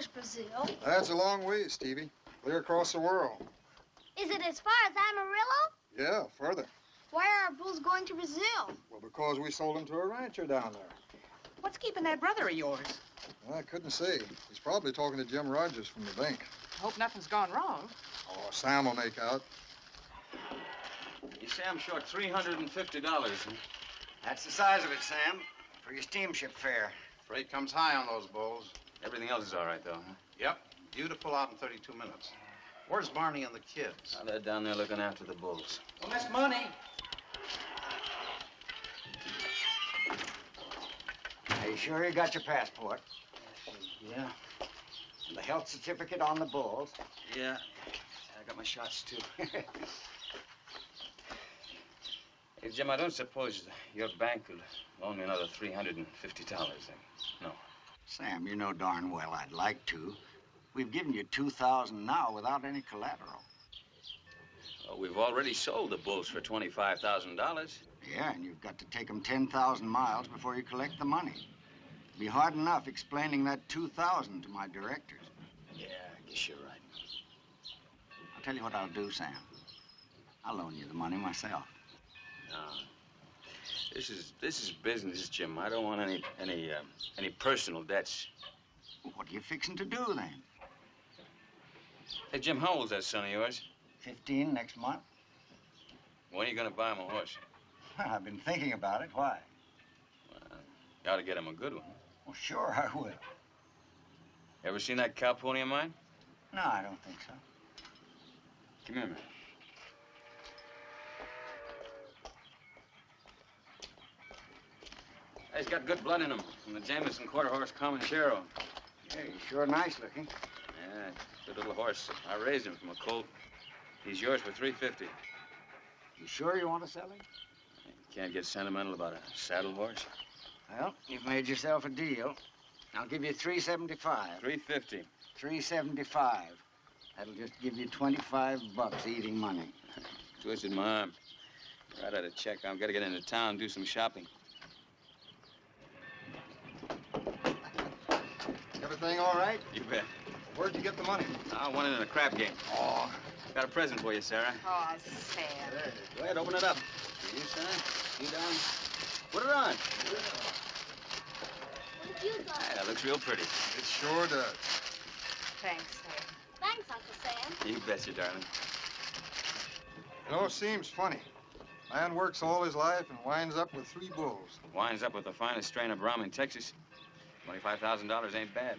Where's Brazil? That's a long ways, Stevie. Clear across the world. Is it as far as Amarillo? Yeah, further. Why are our bulls going to Brazil? Well, because we sold them to a rancher down there. What's keeping that brother of yours? I couldn't say. He's probably talking to Jim Rogers from the bank. Hope nothing's gone wrong. Oh, Sam will make out. You say I'm short $350, huh? That's the size of it, Sam, for your steamship fare. Freight comes high on those bulls. Everything else is all right, though, huh? Yep, due to pull out in 32 minutes. Where's Barney and the kids? Oh, they're down there looking after the bulls. Well, Miss Money. Are you sure you got your passport? Yeah. And the health certificate on the bulls? Yeah. I got my shots, too. Hey, Jim, I don't suppose your bank will loan me another $350 then. No. Sam, you know darn well I'd like to. We've given you $2,000 now without any collateral. Well, we've already sold the bulls for $25,000. Yeah, and you've got to take them 10,000 miles before you collect the money. It'll be hard enough explaining that $2,000 to my directors. Yeah, I guess you're right. I'll tell you what I'll do, Sam. I'll loan you the money myself. No. This is business, Jim. I don't want any personal debts. Well, what are you fixing to do, then? Hey, Jim, how old's that son of yours? 15 next month. When are you gonna buy him a horse? I've been thinking about it. Why? Well, you ought to get him a good one. Well, sure, I would. Ever seen that cow pony of mine? No, I don't think so. Come here, man. He's got good blood in him from the Jameson quarter horse Commendable. Yeah, he's sure nice looking. Yeah, good little horse. I raised him from a colt. He's yours for $350. You sure you want to sell him? You can't get sentimental about a saddle horse. Well, you've made yourself a deal. I'll give you $375. $350. $375. That'll just give you 25 bucks eating money. Twisted my arm. Right out of check. I've got to get into town and do some shopping. Everything all right? You bet. Where'd you get the money? I won it in a crap game. Oh. Got a present for you, Sarah. Oh, Sam. Go ahead, open it up. You, son. You down. Put it on. What have you got? Hey, that looks real pretty. It sure does. Thanks, Sam. Thanks, Uncle Sam. You betcha, darling. You know, it seems funny. Man works all his life and winds up with 3 bulls. Winds up with the finest strain of Brahma in Texas. $25,000 ain't bad.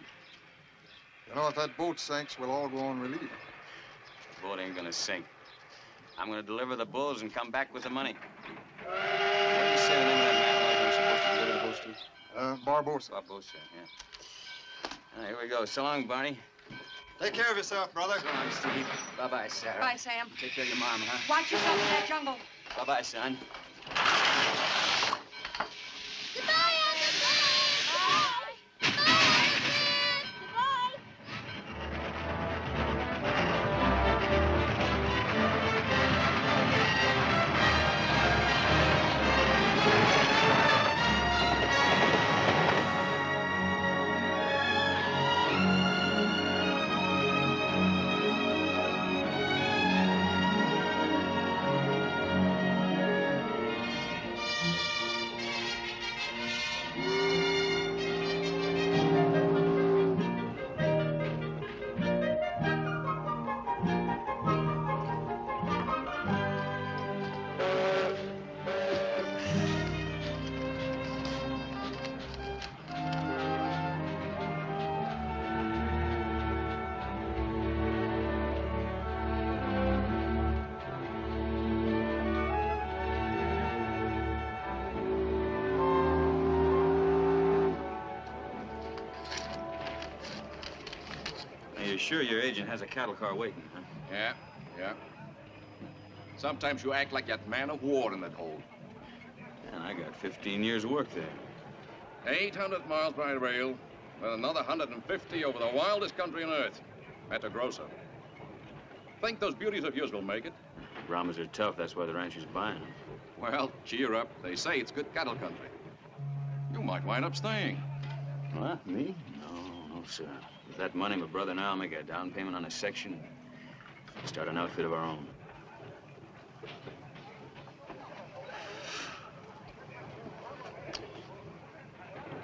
You know, if that boat sinks, we'll all go on relief. The boat ain't gonna sink. I'm gonna deliver the bulls and come back with the money. What did you say the name of that man was supposed to deliver the bulls to? Barbosa. Barbosa, yeah. All right, here we go. So long, Barney. Take care of yourself, brother. So long, Steve. Bye-bye, Sarah. Bye, Sam. Take care of your mom, huh? Watch yourself in that jungle. Bye-bye, son. Goodbye, Uncle Sam. Bye. Goodbye, kid. Goodbye. You're sure your agent has a cattle car waiting, huh? Yeah. Sometimes you act like that man of war in that hole. And I got 15 years' work there. 800 miles by rail, and another 150 over the wildest country on earth. Matto Grosso. Think those beauties of yours will make it? Brahmas are tough. That's why the ranchers buying them. Well, cheer up. They say it's good cattle country. You might wind up staying. What? Me? No, sir. With that money, my brother and I'll make a down payment on a section and start an outfit of our own.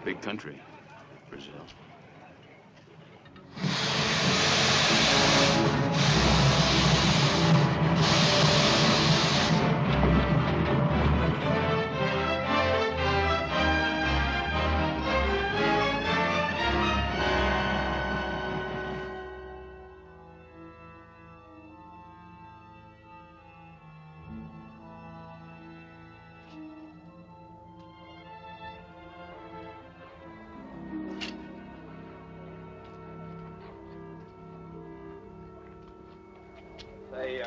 Big country, Brazil. Hey,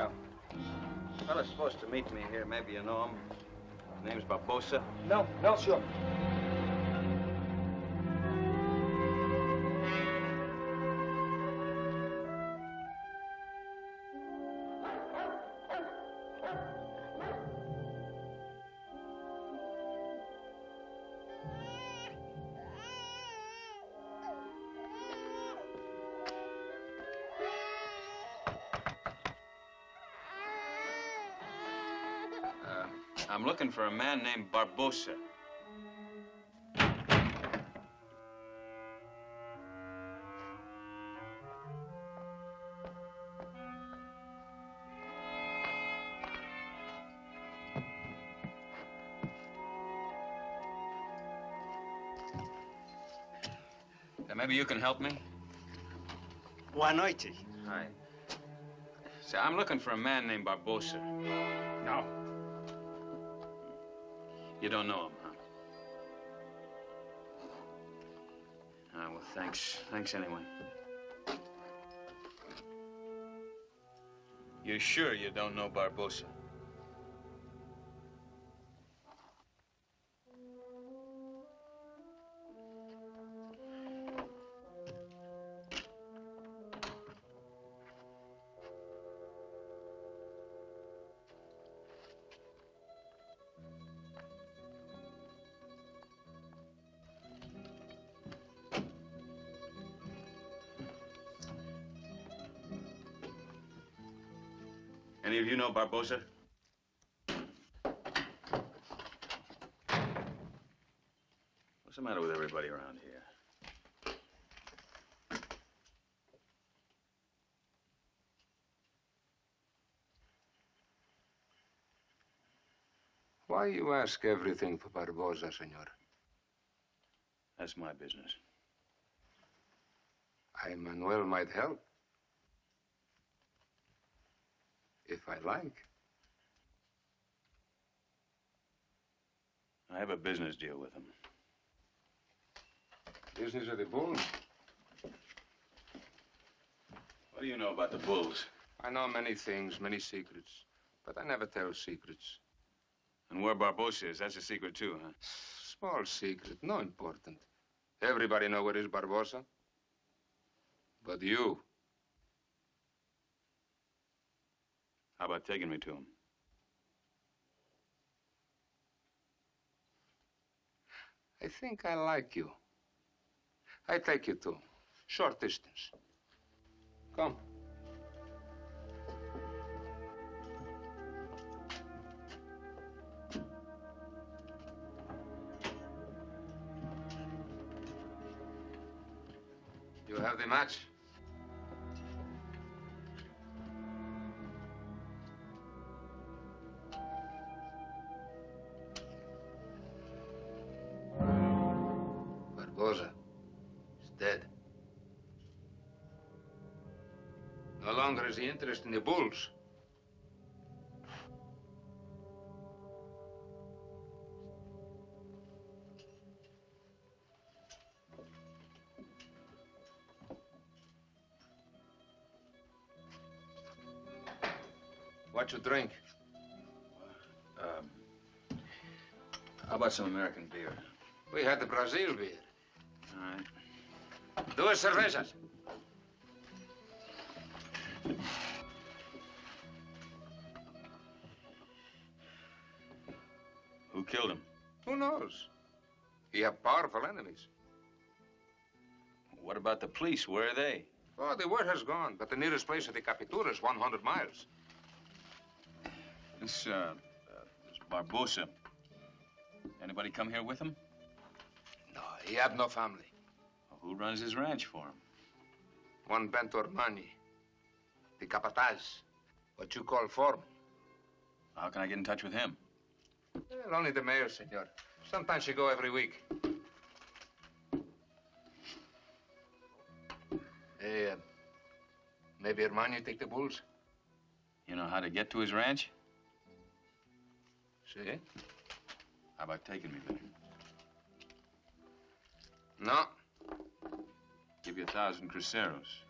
fella's supposed to meet me here. Maybe you know him. His name's Barbosa. No, sure. I'm looking for a man named Barbosa. Maybe you can help me? Boa noite. Hi. Say, I'm looking for a man named Barbosa. No. You don't know him, huh? Well, thanks. Thanks anyway. You're sure you don't know Barbosa? Any of you know Barbosa? What's the matter with everybody around here? Why you ask everything for Barbosa, senor? That's my business. I, Manuel, might help. If I like. I have a business deal with him. Business of the bulls? What do you know about the bulls? I know many things, many secrets, but I never tell secrets. And where Barbosa is, that's a secret too, huh? Small secret, no important. Everybody know where is Barbosa. But you. How about taking me to him? I think I like you. I take you to him. Short distance. Come. You have the match? Barbosa is dead. No longer is he interested in the bulls. What you drink? How about some American beer? We had the Brazil beer. All right. Duas cervezas. Who killed him? Who knows? He have powerful enemies. What about the police? Where are they? Oh, the word has gone, but the nearest place to the Capitura is 100 miles. This Barbosa. Anybody come here with him? No, he have no family. Well, who runs his ranch for him? One Bento Armani, the capataz, what you call foreman. How can I get in touch with him? Well, only the mayor, senor. Sometimes she go every week. Hey, maybe Armani take the bulls? You know how to get to his ranch? See? How about taking me there? No. Give you 1,000 cruceros.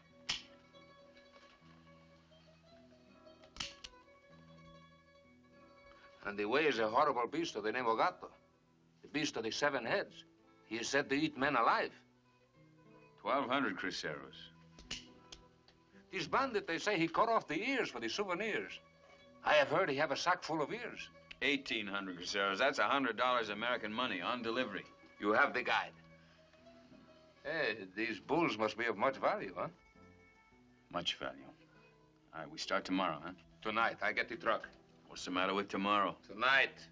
And the way is a horrible beast of the name of Gato. The beast of the 7 heads. He is said to eat men alive. 1,200 cruceros. This bandit, they say he cut off the ears for the souvenirs. I have heard he have a sack full of ears. 1,800 cruceros. That's $100 American money on delivery. You have the guide. Hey, these bulls must be of much value, huh? Much value. All right, we start tomorrow, huh? Tonight, I get the truck. What's the matter with tomorrow? Tonight.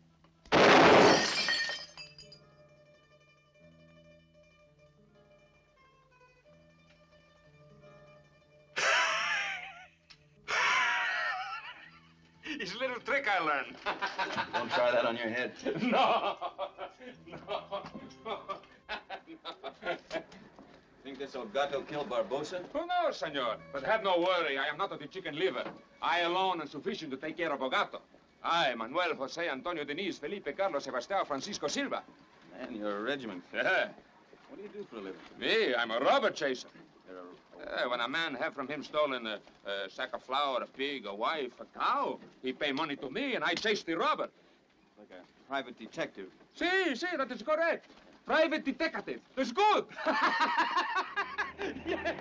It's a little trick I learned. Don't try that on your head. No. Think this El Gato killed Barbosa? Who knows, senor? But have no worry. I am not of the chicken liver. I alone am sufficient to take care of Bogato. I, Manuel, Jose, Antonio, Denise, Felipe, Carlos, Sebastião, Francisco, Silva. Man, you're a regiment. Yeah. What do you do for a living? Me, I'm a robber chaser. You're a... When a man have from him stolen a sack of flour, a pig, a wife, a cow, he pay money to me and I chase the robber. Like a private detective. See, that is correct. Private detective. That's good. Yeah.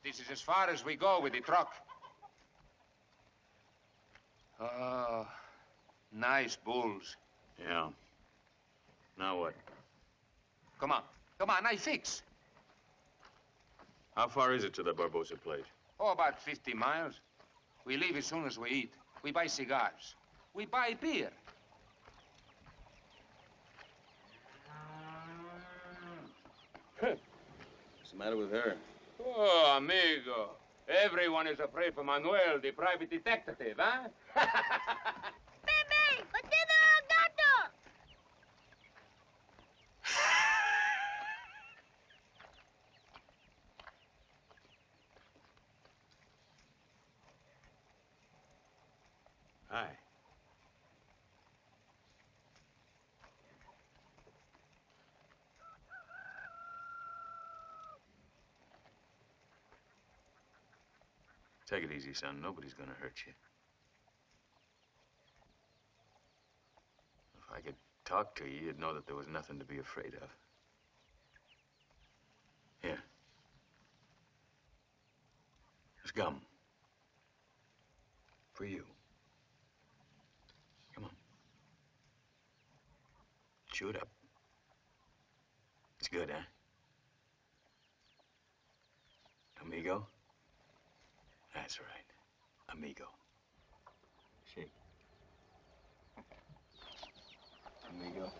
This is as far as we go with the truck. Oh, nice bulls. Yeah. Now what? Come on, I fix. How far is it to the Barbosa place? Oh, about 50 miles. We leave as soon as we eat. We buy cigars. We buy beer. What's the matter with her? Oh, amigo. Everyone is afraid for Manuel, the private detective, huh? Bebe, batido al gato! Hi. Take it easy, son. Nobody's gonna hurt you. If I could talk to you, you'd know that there was nothing to be afraid of. Here. There's gum. For you. Come on. Chew it up. It's good, huh? Amigo? That's right. Amigo. Shake. Amigo.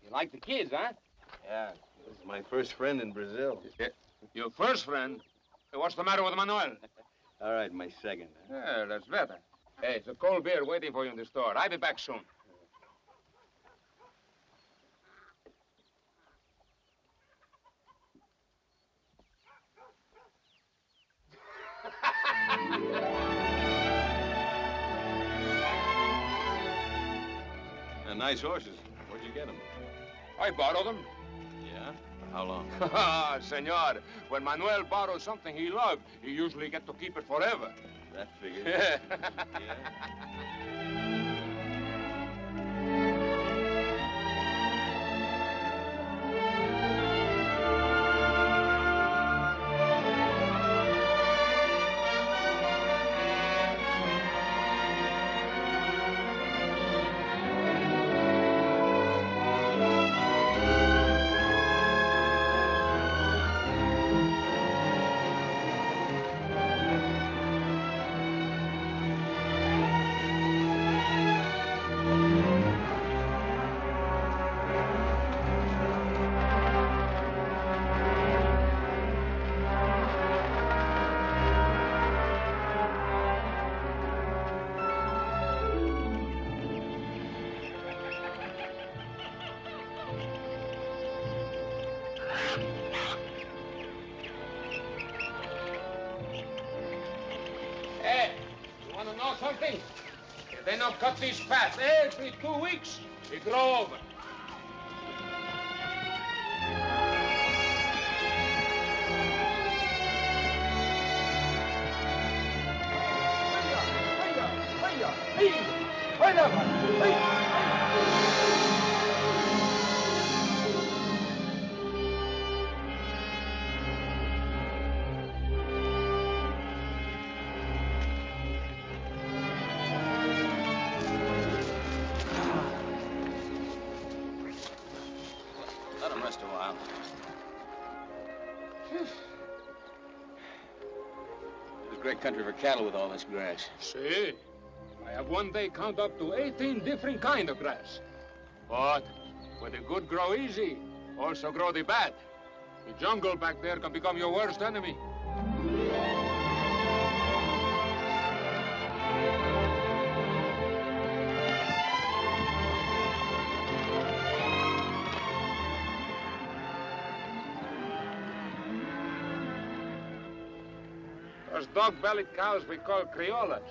You like the kids, huh? Yeah, this is my first friend in Brazil. Yeah. Your first friend? Hey, what's the matter with Manuel? All right, my second. Yeah, that's better. Hey, it's a cold beer waiting for you in the store. I'll be back soon. Nice horses. Where'd you get them? I borrowed them. Yeah? How long? Senor, when Manuel borrows something he loves, he usually gets to keep it forever. That figures. Yeah. Hey, you want to know something? If they not cut these paths every 2 weeks, we grow over. Let him rest a while. It's a great country for cattle with all this grass. See? I have one day count up to 18 different kind of grass. But where the good grow easy, also grow the bad. The jungle back there can become your worst enemy. Those dog-bellied cows we call Criollas.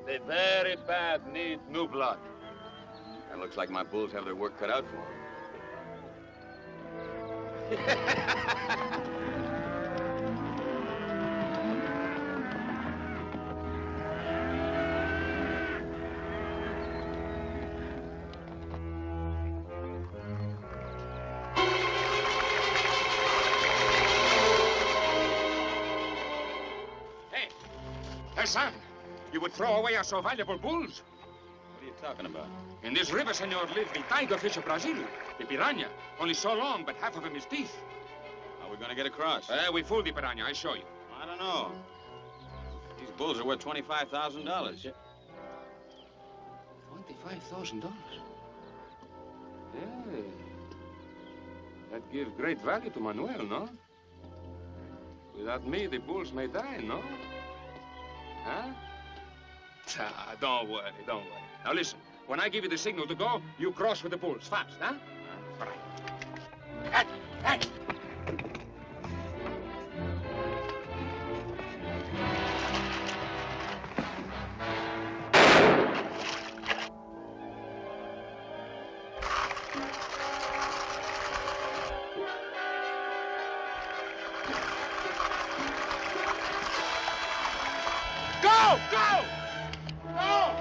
They very bad need new blood. That looks like my bulls have their work cut out for them. Hey, son, you would throw away our so valuable bulls? What are you talking about? In this river, senor, live the tiger fish of Brazil, the piranha. Only so long, but half of him is teeth. How are we going to get across? We fool the piranha, I show you. I don't know. These bulls are worth $25,000. $25,000? Yeah. That gives great value to Manuel, no? Without me, the bulls may die, no? Huh? Ah, don't worry, don't worry. Now listen, when I give you the signal to go, you cross with the bulls, fast, huh? All right. Hey! Go! Go! Go!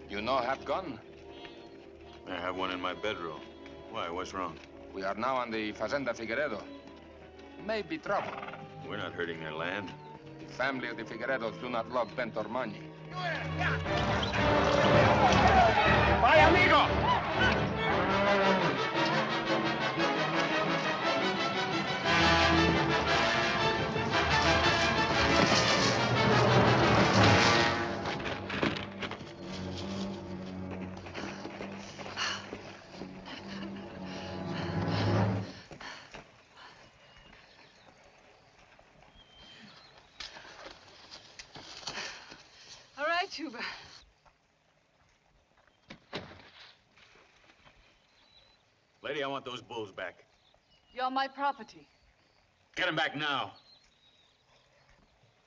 You know have gun? I have one in my bedroom. Why? What's wrong? We are now on the Fazenda Figueredo. Maybe trouble. We're not hurting their land. The family of the Figueredos do not love bent or money. Bye, amigo! right, Huber. Lady, I want those bulls back. You're my property. Get them back now.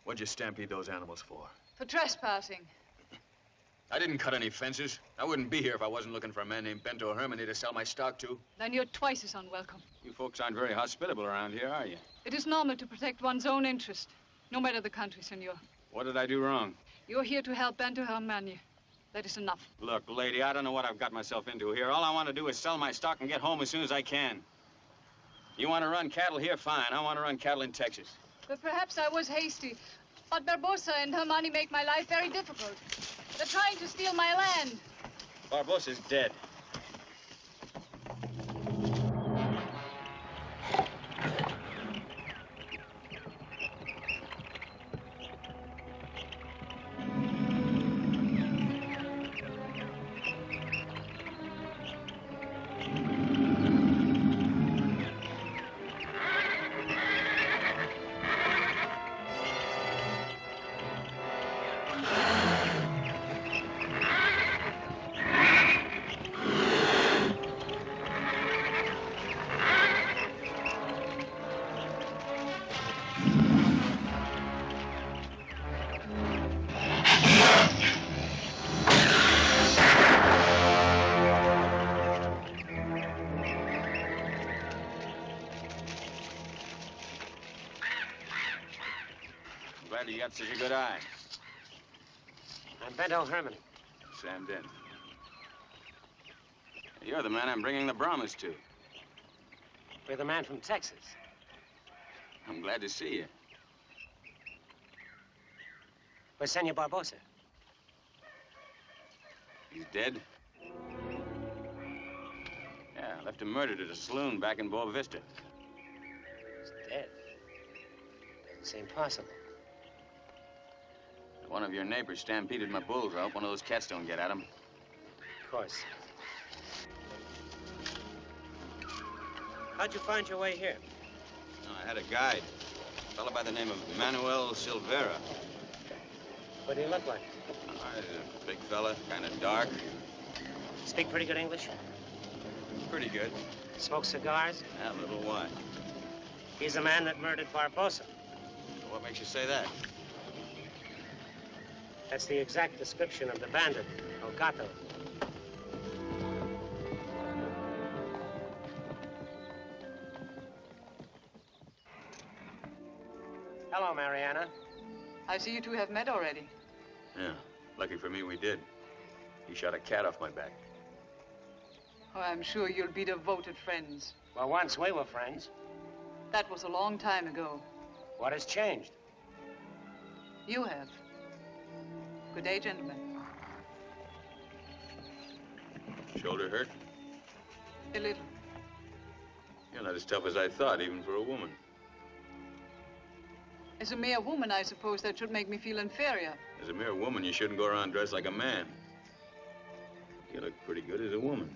What'd you stampede those animals for? For trespassing. I didn't cut any fences. I wouldn't be here if I wasn't looking for a man named Bento Hermany to sell my stock to. Then you're twice as unwelcome. You folks aren't very hospitable around here, are you? It is normal to protect one's own interest, no matter the country, senor. What did I do wrong? You're here to help Bento Hermany. That is enough. Look, lady, I don't know what I've got myself into here. All I want to do is sell my stock and get home as soon as I can. You want to run cattle here? Fine. I want to run cattle in Texas. But perhaps I was hasty. But Barbosa and Hermany make my life very difficult. They're trying to steal my land. Barbosa's dead. Glad you got such a good eye. I'm Bento Hermany. Sam Dent. You're the man I'm bringing the Brahmas to. We're the man from Texas. I'm glad to see you. Where's Senor Barbosa? He's dead? Yeah, I left him murdered at a saloon back in Boa Vista. He's dead. Doesn't seem possible. One of your neighbors stampeded my bulls. I hope one of those cats don't get at him. Of course. How'd you find your way here? I had a guide. A fellow by the name of Manuel Silvera. What do you look like? He's a big fella, kind of dark. Speak pretty good English? Pretty good. Smoke cigars? Yeah, a little wine. He's the man that murdered Barbosa. What makes you say that? That's the exact description of the bandit, El Gato. Hello, Mariana. I see you two have met already. Yeah, lucky for me we did. He shot a cat off my back. Oh, I'm sure you'll be devoted friends. Well, once we were friends. That was a long time ago. What has changed? You have. Good day, gentlemen. Shoulder hurt? A little. You're not as tough as I thought, even for a woman. As a mere woman, I suppose that should make me feel inferior. As a mere woman, you shouldn't go around dressed like a man. You look pretty good as a woman.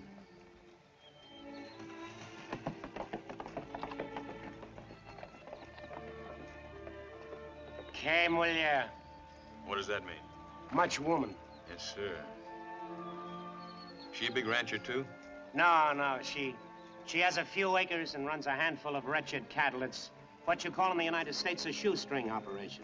Came, will ya? What does that mean? Much woman. Yes, sir. She a big rancher, too? No. She has a few acres and runs a handful of wretched cattle. It's what you call in the United States a shoestring operation.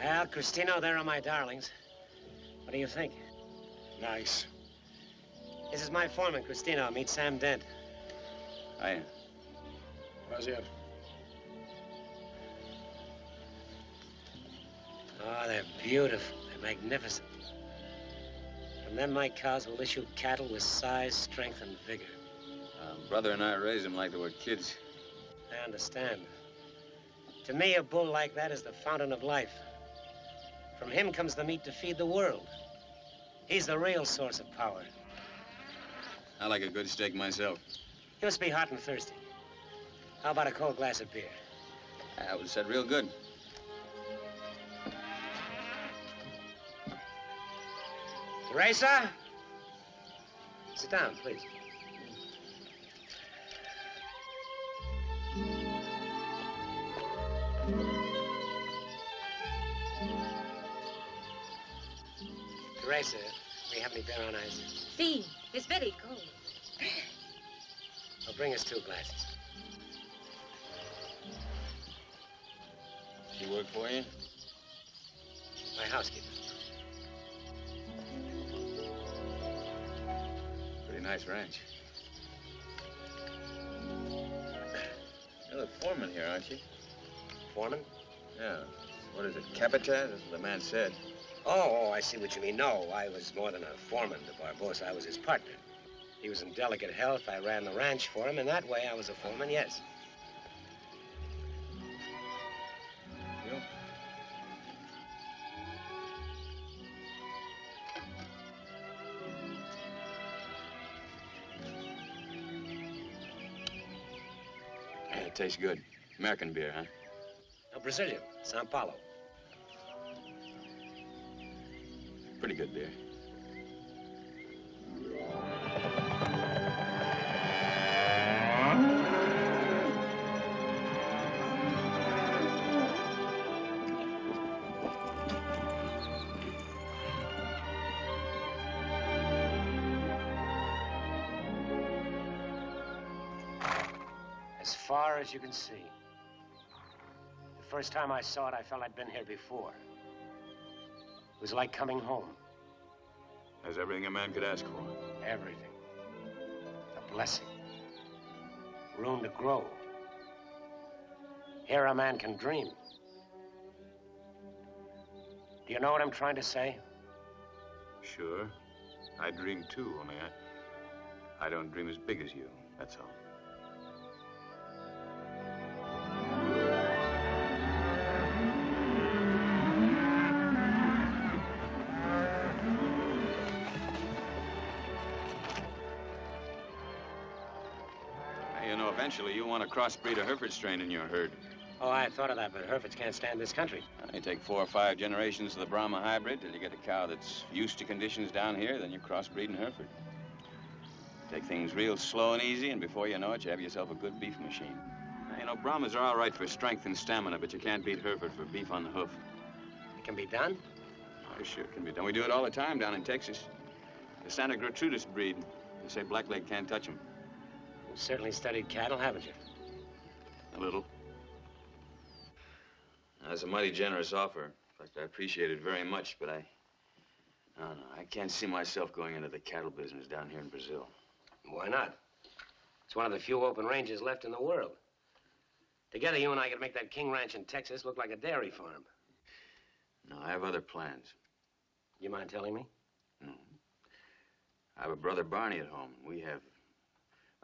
Well, Cristino, there are my darlings. What do you think? Nice. This is my foreman, Cristino. Meet Sam Dent. Hiya. Gracias. Oh, they're beautiful. They're magnificent. From them, my cows will issue cattle with size, strength, and vigor. Brother and I raised them like they were kids. I understand. To me, a bull like that is the fountain of life. From him comes the meat to feed the world. He's the real source of power. I like a good steak myself. You must be hot and thirsty. How about a cold glass of beer? That was said real good. Teresa? Sit down, please. Teresa, we have any beer on ice? See, it's very cold. I'll bring us 2 glasses. She work for you? My housekeeper. Pretty nice ranch. You're the foreman here, aren't you? Foreman? Yeah. What is it, Capataz? That's what the man said. Oh, I see what you mean. No, I was more than a foreman to Barbosa. I was his partner. He was in delicate health. I ran the ranch for him, and that way I was a foreman, yes. You? Yeah, it tastes good. American beer, huh? No, Brazilian, Sao Paulo. Pretty good beer. As far as you can see. The first time I saw it, I felt I'd been here before. It was like coming home. That's everything a man could ask for. Everything. A blessing. Room to grow. Here a man can dream. Do you know what I'm trying to say? Sure. I dream too, only I don't dream as big as you, that's all. You know, eventually you want to crossbreed a Hereford strain in your herd. Oh, I thought of that, but Herefords can't stand this country. You take 4 or 5 generations of the Brahma hybrid till you get a cow that's used to conditions down here, then you crossbreed in Hereford. Take things real slow and easy, and before you know it, you have yourself a good beef machine. Now, you know, Brahmas are all right for strength and stamina, but you can't beat Hereford for beef on the hoof. It can be done? Oh, sure it can be done. We do it all the time down in Texas. The Santa Gertrudis breed. They say blackleg can't touch them. You've certainly studied cattle, haven't you? A little. That's a mighty generous offer. In fact, I appreciate it very much, but I can't see myself going into the cattle business down here in Brazil. Why not? It's one of the few open ranges left in the world. Together, you and I could make that King Ranch in Texas look like a dairy farm. No, I have other plans. You mind telling me? No. I have a brother Barney at home.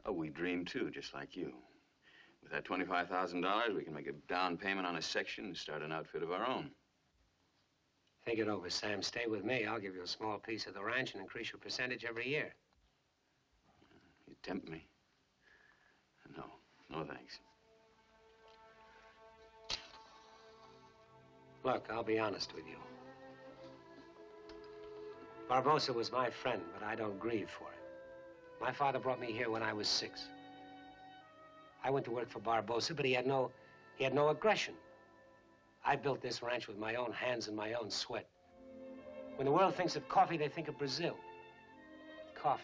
We dream too, just like you. With that $25,000, we can make a down payment on a section and start an outfit of our own. Think it over, Sam. Stay with me. I'll give you a small piece of the ranch and increase your percentage every year. You tempt me. No thanks. Look, I'll be honest with you. Barbosa was my friend, but I don't grieve for it. My father brought me here when I was 6. I went to work for Barbosa, but he had no aggression. I built this ranch with my own hands and my own sweat. When the world thinks of coffee, they think of Brazil. Coffee.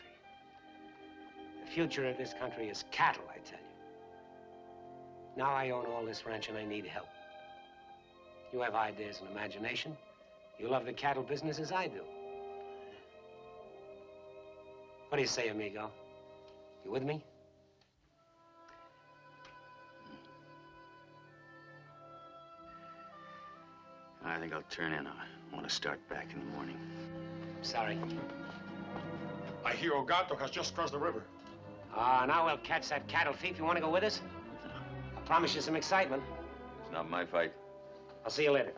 The future of this country is cattle, I tell you. Now I own all this ranch and I need help. You have ideas and imagination. You love the cattle business as I do. What do you say, amigo? You with me? I think I'll turn in. I want to start back in the morning. Sorry. I hear Ogato has just crossed the river. Now we'll catch that cattle thief. You want to go with us? I promise you some excitement. It's not my fight. I'll see you later.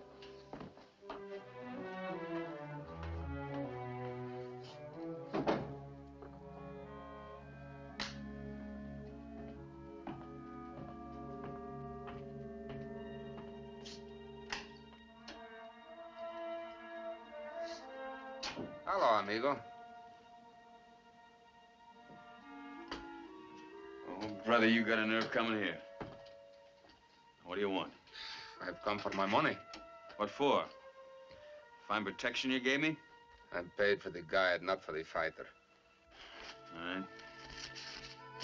Hello, amigo. Oh, brother, you got a nerve coming here. What do you want? I've come for my money. What for? Fine protection you gave me? I paid for the guide, not for the fighter. All right.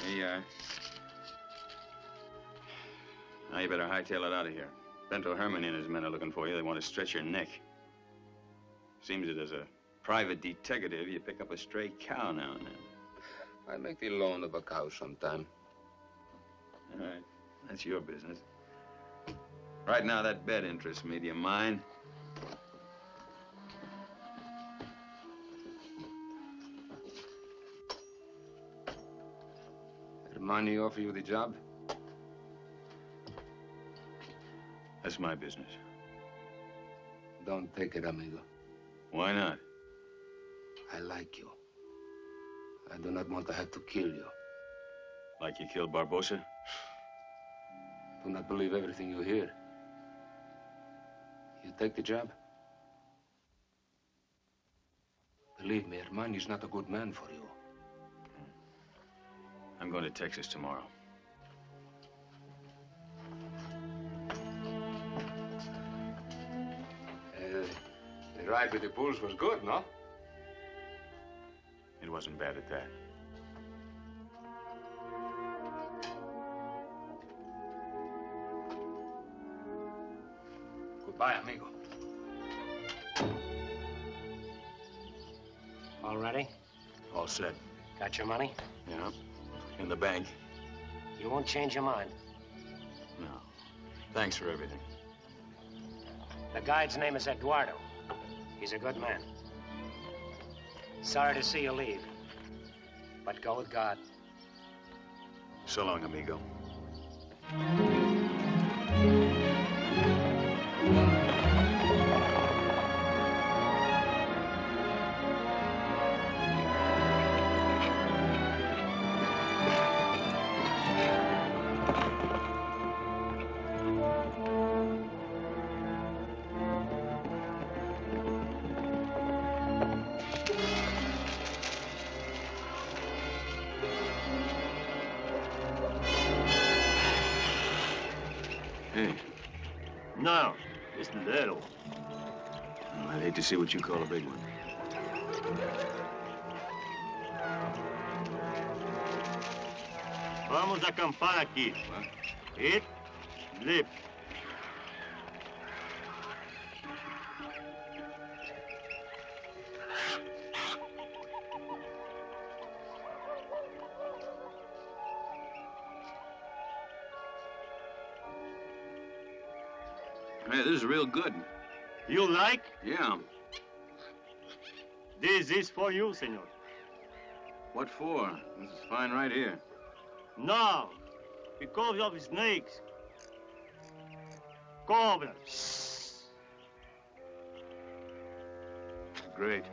Here you are. Now you better hightail it out of here. Bento Herman and his men are looking for you. They want to stretch your neck. Seems that as a private detective, you pick up a stray cow now and then. I make the loan of a cow sometime. All right. That's your business. Right now, that bed interests me. Do you mind? Did money offer you the job? That's my business. Don't take it, amigo. Why not? I like you. I do not want to have to kill you. Like you killed Barbosa? Do not believe everything you hear. You take the job? Believe me, Herman is not a good man for you. I'm going to Texas tomorrow. The ride with the bulls was good, no? It wasn't bad at that. Goodbye, amigo. All ready? All set. Got your money? Yeah. In the bank. You won't change your mind. No. Thanks for everything. The guide's name is Eduardo. He's a good man. Sorry to see you leave, but go with God. So long, amigo. Hey. No, it's little. Well, I'd hate to see what you call a big one. Vamos acampar aqui. Eat, live. Hey, this is real good. You like? Yeah. This is for you, senor. What for? This is fine right here. No, because of snakes. Cobras. Great.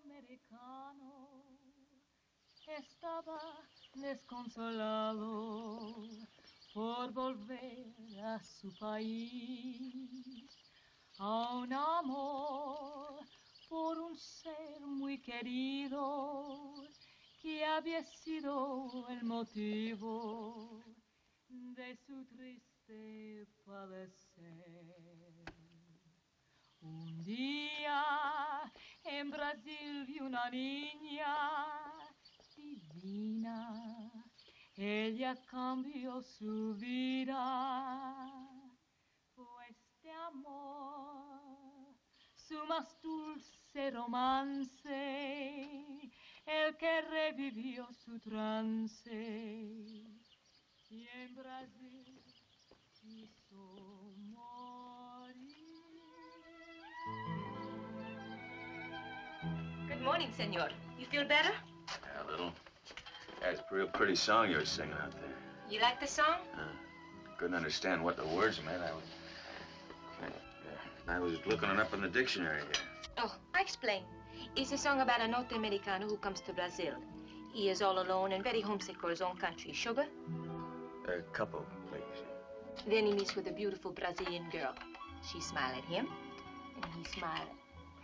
americano estaba desconsolado por volver a su país, a un amor por un ser muy querido que había sido el motivo de su triste padecer. Un día en Brasil vi una niña divina, ella cambió su vida, fue este amor su más dulce romance, el que revivió su trance, y en Brasil quiso morir. Good morning, senor. You feel better? Yeah, a little. Yeah, it's a real pretty song you were singing out there. You like the song? Couldn't understand what the words meant. I was looking it up in the dictionary here. Oh, I explain. It's a song about a North-Americano who comes to Brazil. He is all alone and very homesick for his own country. Sugar? A couple, please. Then he meets with a beautiful Brazilian girl. She smiles at him, and he smiles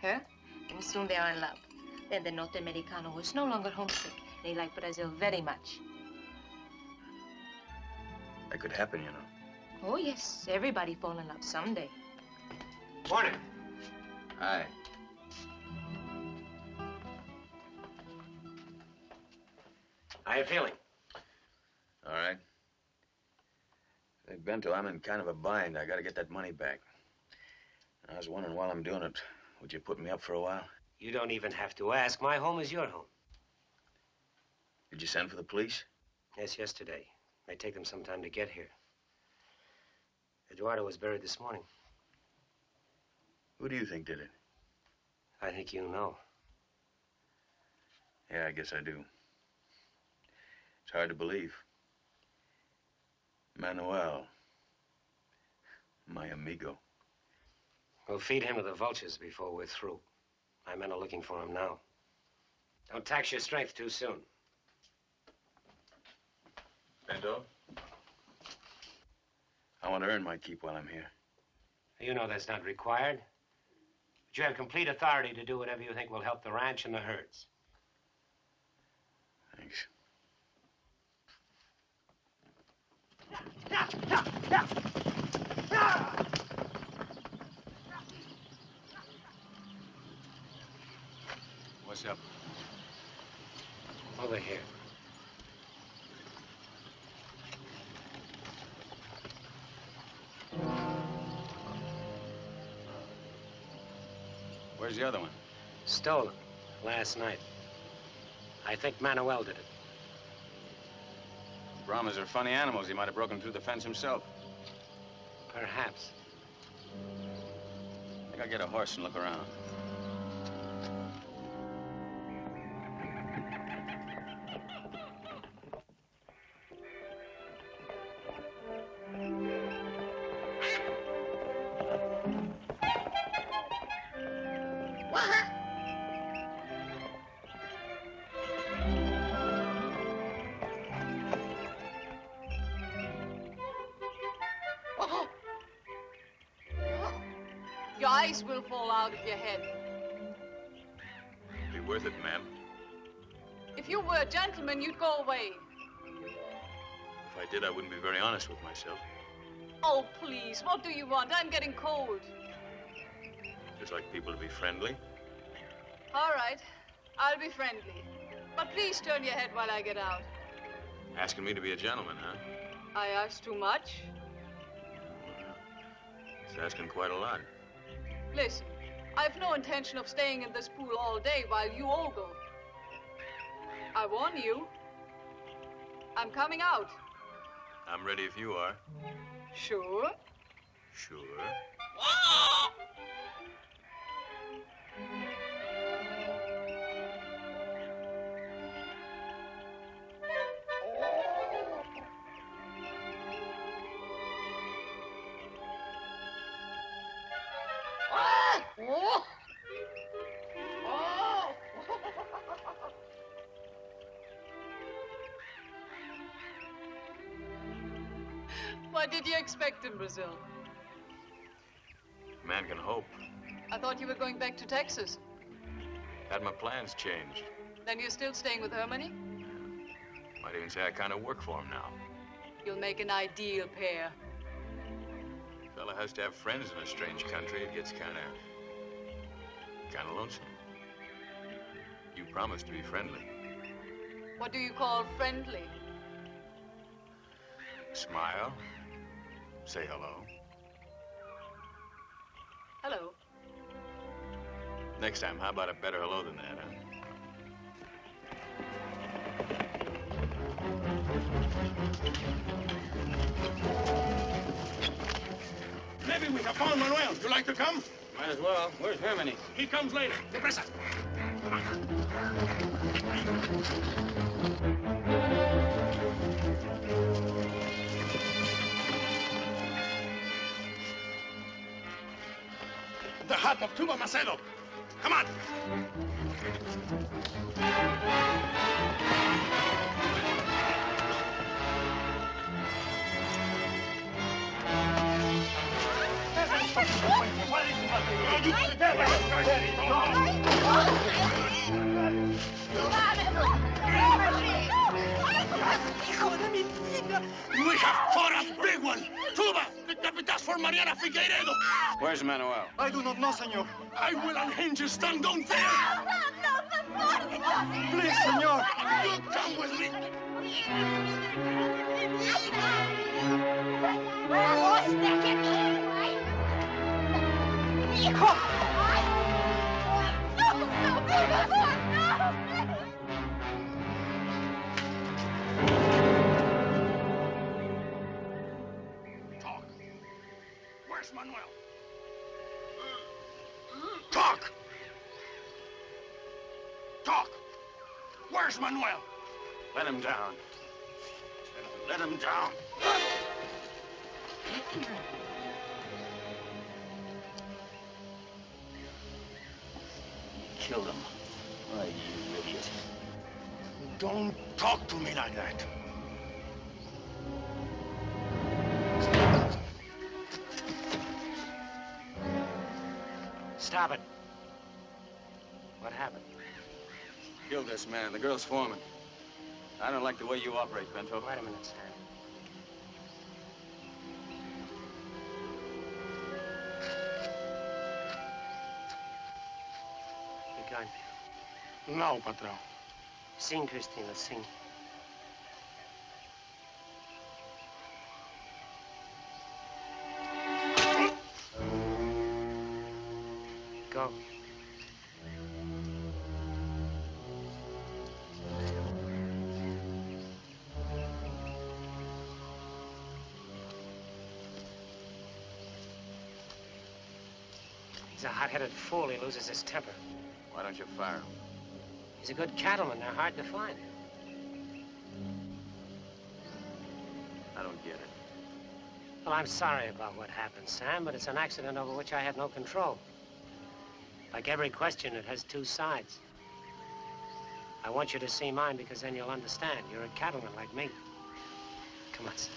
at her, and soon they are in love. Then the North-Americano was no longer homesick, and he liked Brazil very much. That could happen, you know. Oh, yes. Everybody fall in love someday. Morning. Hi. How you feeling? All right. Hey, Bento, I'm in kind of a bind. I gotta get that money back. I was wondering while I'm doing it, would you put me up for a while? You don't even have to ask. My home is your home. Did you send for the police? Yes, yesterday. May take them some time to get here. Eduardo was buried this morning. Who do you think did it? I think you know. Yeah, I guess I do. It's hard to believe. Manuel. My amigo. We'll feed him to the vultures before we're through. My men are looking for him now. Don't tax your strength too soon. Bento? I want to earn my keep while I'm here. You know that's not required. But you have complete authority to do whatever you think will help the ranch and the herds. Thanks. What's up? Over here. Where's the other one? Stolen last night. I think Manuel did it. Brahmas are funny animals. He might have broken through the fence himself. Perhaps. I think I'll get a horse and look around. Your eyes will fall out of your head. Be worth it, ma'am. If you were a gentleman, you'd go away. If I did, I wouldn't be very honest with myself. Oh, please, what do you want? I'm getting cold. Just like people to be friendly. All right, I'll be friendly. But please turn your head while I get out. Asking me to be a gentleman, huh? I asked too much. It's asking quite a lot. Listen, I've no intention of staying in this pool all day while you all go. I warn you, I'm coming out. I'm ready if you are. Sure? Sure. What did you expect in Brazil? Man can hope. I thought you were going back to Texas. Had my plans changed. Then you're still staying with Hermione? Might even say I kind of work for him now. You'll make an ideal pair. Fella has to have friends in a strange country. It gets kind of lonesome. You promised to be friendly. What do you call friendly? Smile. Say hello. Hello. Next time, how about a better hello than that, huh? Maybe we have found Manuel. You like to come? Might as well. Where's Hermione? He comes later. Teresa. The hut of Tuba Macedo. Come on. We have caught a big one. Tuba, the deputas for Mariana Figueiredo. Where's Manuel? I do not know, senor. I will unhinge his tongue. Don't fear. Please, senor. You come with me. Talk. Where's Manuel? Talk. Talk. Where's Manuel? Let him down. Let him down. Killed him. Why, you idiot. Don't talk to me like that. Stop it. What happened? Killed this man. The girl's foreman. I don't like the way you operate, Bento. Wait a minute, Sam. You going? No, Patrão. Sing, Christina, sing. Go. He's a hot-headed fool. He loses his temper. Why don't you fire him? He's a good cattleman. They're hard to find. I don't get it. Well, I'm sorry about what happened, Sam, but it's an accident over which I had no control. Like every question, it has two sides. I want you to see mine because then you'll understand. You're a cattleman like me. Come on, Sam.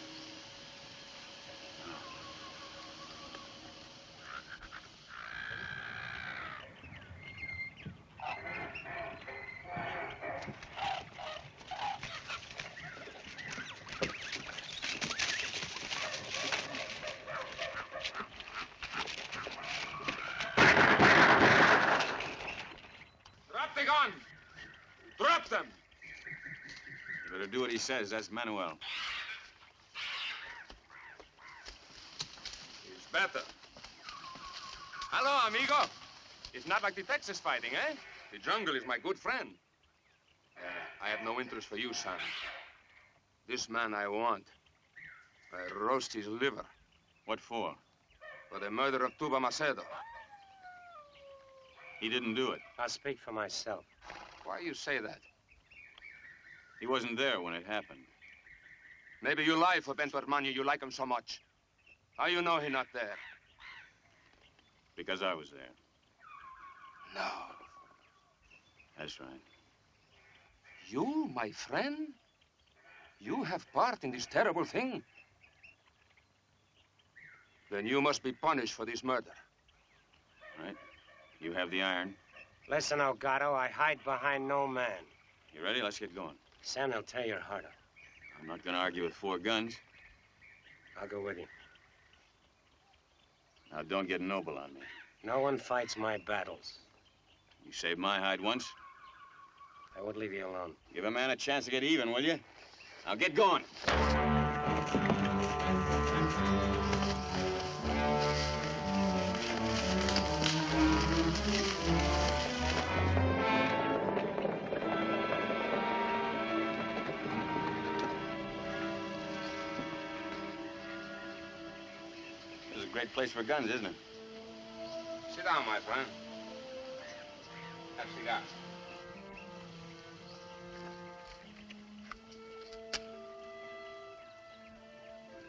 Drop them! You better do what he says. That's Manuel. He's better. Hello, amigo. It's not like the Texas fighting, eh? The jungle is my good friend. I have no interest for you, son. This man I want. I roast his liver. What for? For the murder of Tuba Macedo. He didn't do it. I'll speak for myself. Why you say that? He wasn't there when it happened. Maybe you lie for Bento Armani. You like him so much. How you know he's not there? Because I was there. No. That's right. You, my friend? You have part in this terrible thing? Then you must be punished for this murder. Right. You have the iron. Listen, Elgato, I hide behind no man. You ready? Let's get going. Son, they'll tear your heart out. I'm not going to argue with 4 guns. I'll go with you. Now, don't get noble on me. No one fights my battles. You saved my hide once. I won't leave you alone. Give a man a chance to get even, will you? Now, get going. This is a great place for guns, isn't it? Sit down, my friend. Have a cigar.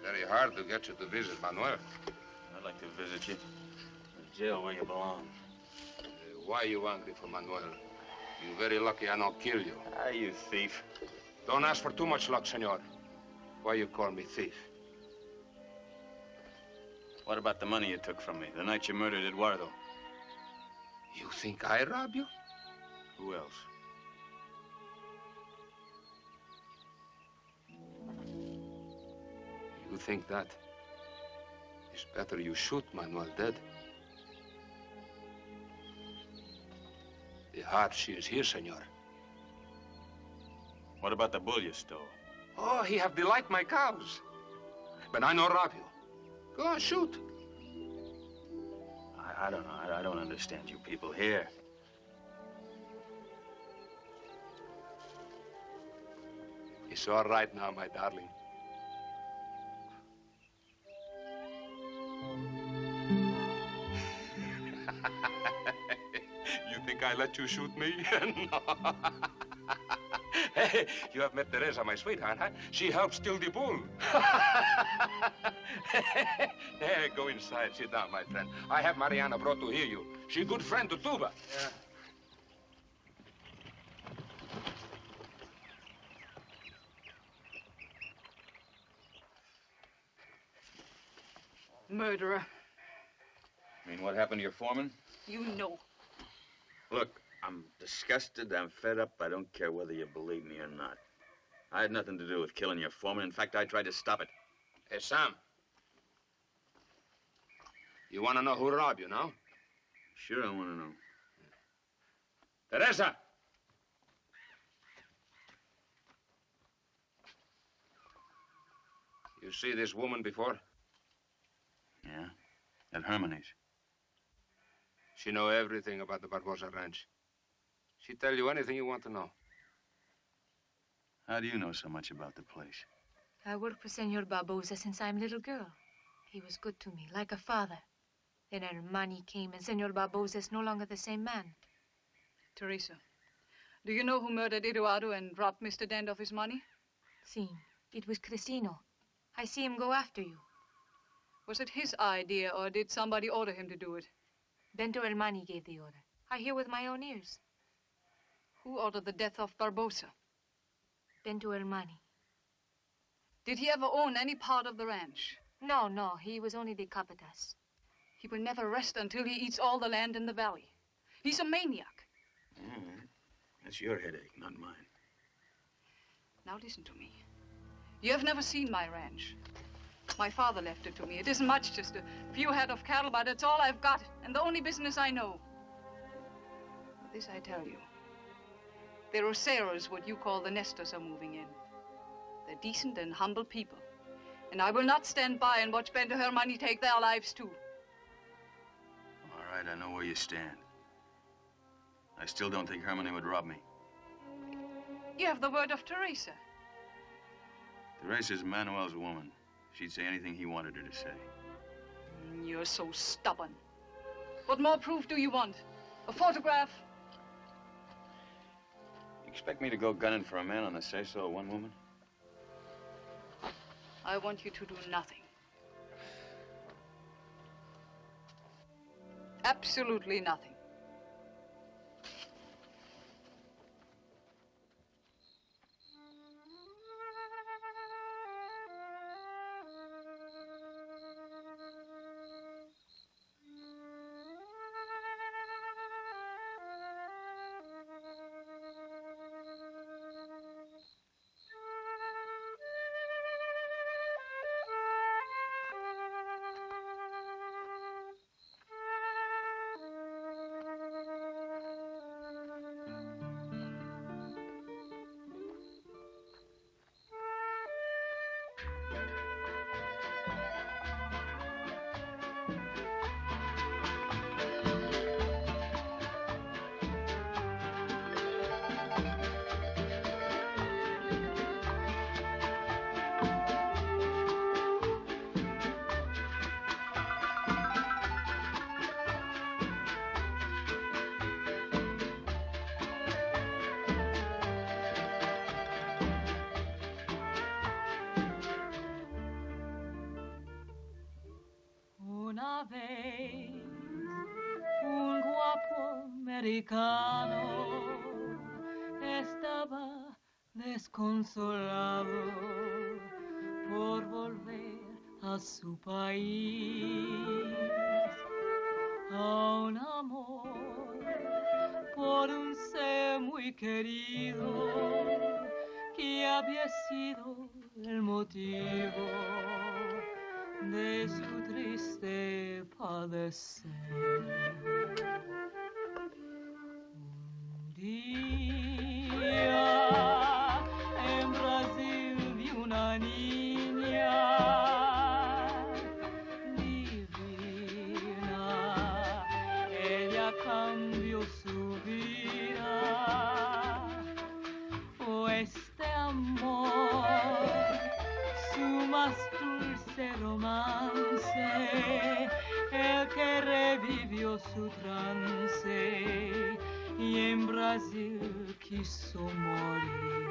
Very hard to get you to visit Manuel. I'd like to visit you. The jail where you belong. Why are you angry for Manuel? You're very lucky I don't kill you. Ah, you thief. Don't ask for too much luck, senor. Why you call me thief? What about the money you took from me the night you murdered Eduardo? You think I robbed you? Who else? You think that? It's better you shoot Manuel dead. The heart, she is here, senor. What about the bull you stole? Oh, he have delight my cows. But I no rob you. Go on, shoot. I don't know. I don't understand you people here. It's all right now, my darling. You think I let you shoot me? No. Hey, you have met Teresa, my sweetheart, huh? She helped steal the bull. Hey, go inside. Sit down, my friend. I have Mariana brought to hear you. She a good friend to Tuba. Yeah. Murderer. I mean, what happened to your foreman? You know. Look, I'm disgusted. I'm fed up. I don't care whether you believe me or not. I had nothing to do with killing your foreman. In fact, I tried to stop it. Hey, Sam. You want to know who robbed you, no? Sure, I want to know. Teresa! You see this woman before? Yeah, at Hermione's. She know everything about the Barbosa Ranch. She tell you anything you want to know. How do you know so much about the place? I worked for Senor Barbosa since I'm a little girl. He was good to me, like a father. Then Armani came, and Senor Barbosa is no longer the same man. Teresa, do you know who murdered Eduardo and robbed Mr. Dent of his money? Si, it was Cristino. I see him go after you. Was it his idea, or did somebody order him to do it? Bento Armani gave the order. I hear with my own ears. Who ordered the death of Barbosa? Bento Armani. Did he ever own any part of the ranch? No, he was only the capitas. He will never rest until he eats all the land in the valley. He's a maniac. That's your headache, not mine. Now listen to me. You have never seen my ranch. My father left it to me. It isn't much, just a few head of cattle, but it's all I've got, and the only business I know. But this I tell you. The Roseros, what you call the Nestors, are moving in. They're decent and humble people. And I will not stand by and watch Bento Hermani take their lives, too. All right, I know where you stand. I still don't think Hermione would rob me. You have the word of Teresa. Teresa's Manuel's woman. She'd say anything he wanted her to say. You're so stubborn. What more proof do you want? A photograph? You expect me to go gunning for a man on the say-so of one woman? I want you to do nothing. Absolutely nothing. Una vez un guapo americano estaba desconsolado por volver a su país, a un amor por un ser muy querido que había sido el motivo de su triste padecer. Un día en Brasil vi una niña divina, ella cambió su vida. Fue este amor su más dulce romance, el que revivió su trance y en Brasil quiso morir.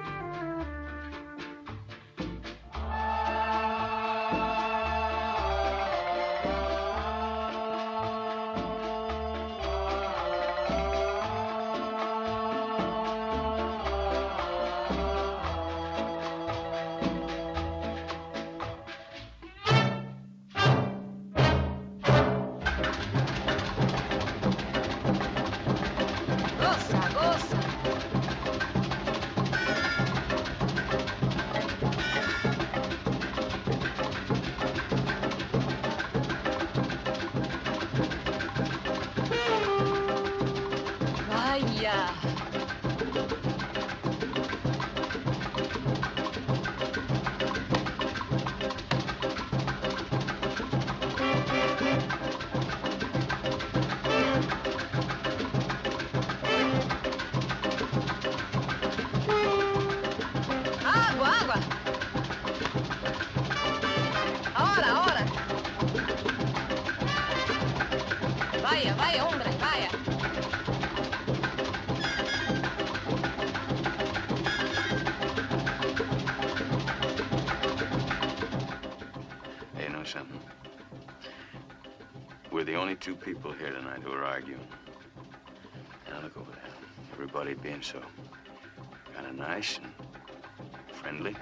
Vaya, hombre, vaya. Hey, you know something? We're the only two people here tonight who are arguing. Now look over there. Everybody being so kind of nice and friendly.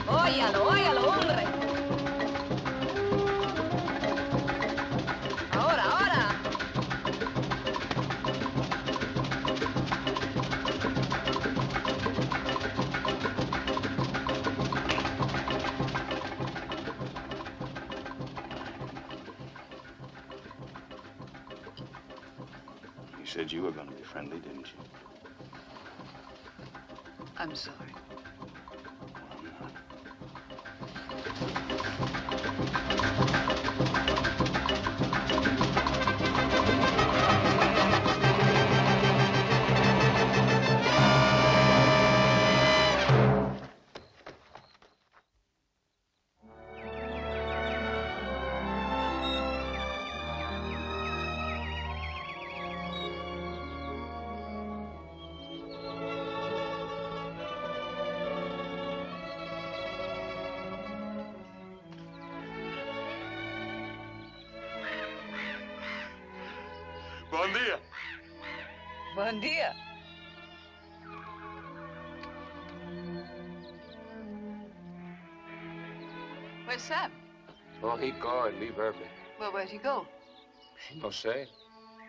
Óyalo, hombre. Ahora. You said you were going to be friendly, didn't you? I'm sorry. Bom dia. Bom dia. Where's Sam? Oh, he called, leave early. Well, where'd he go? No sé.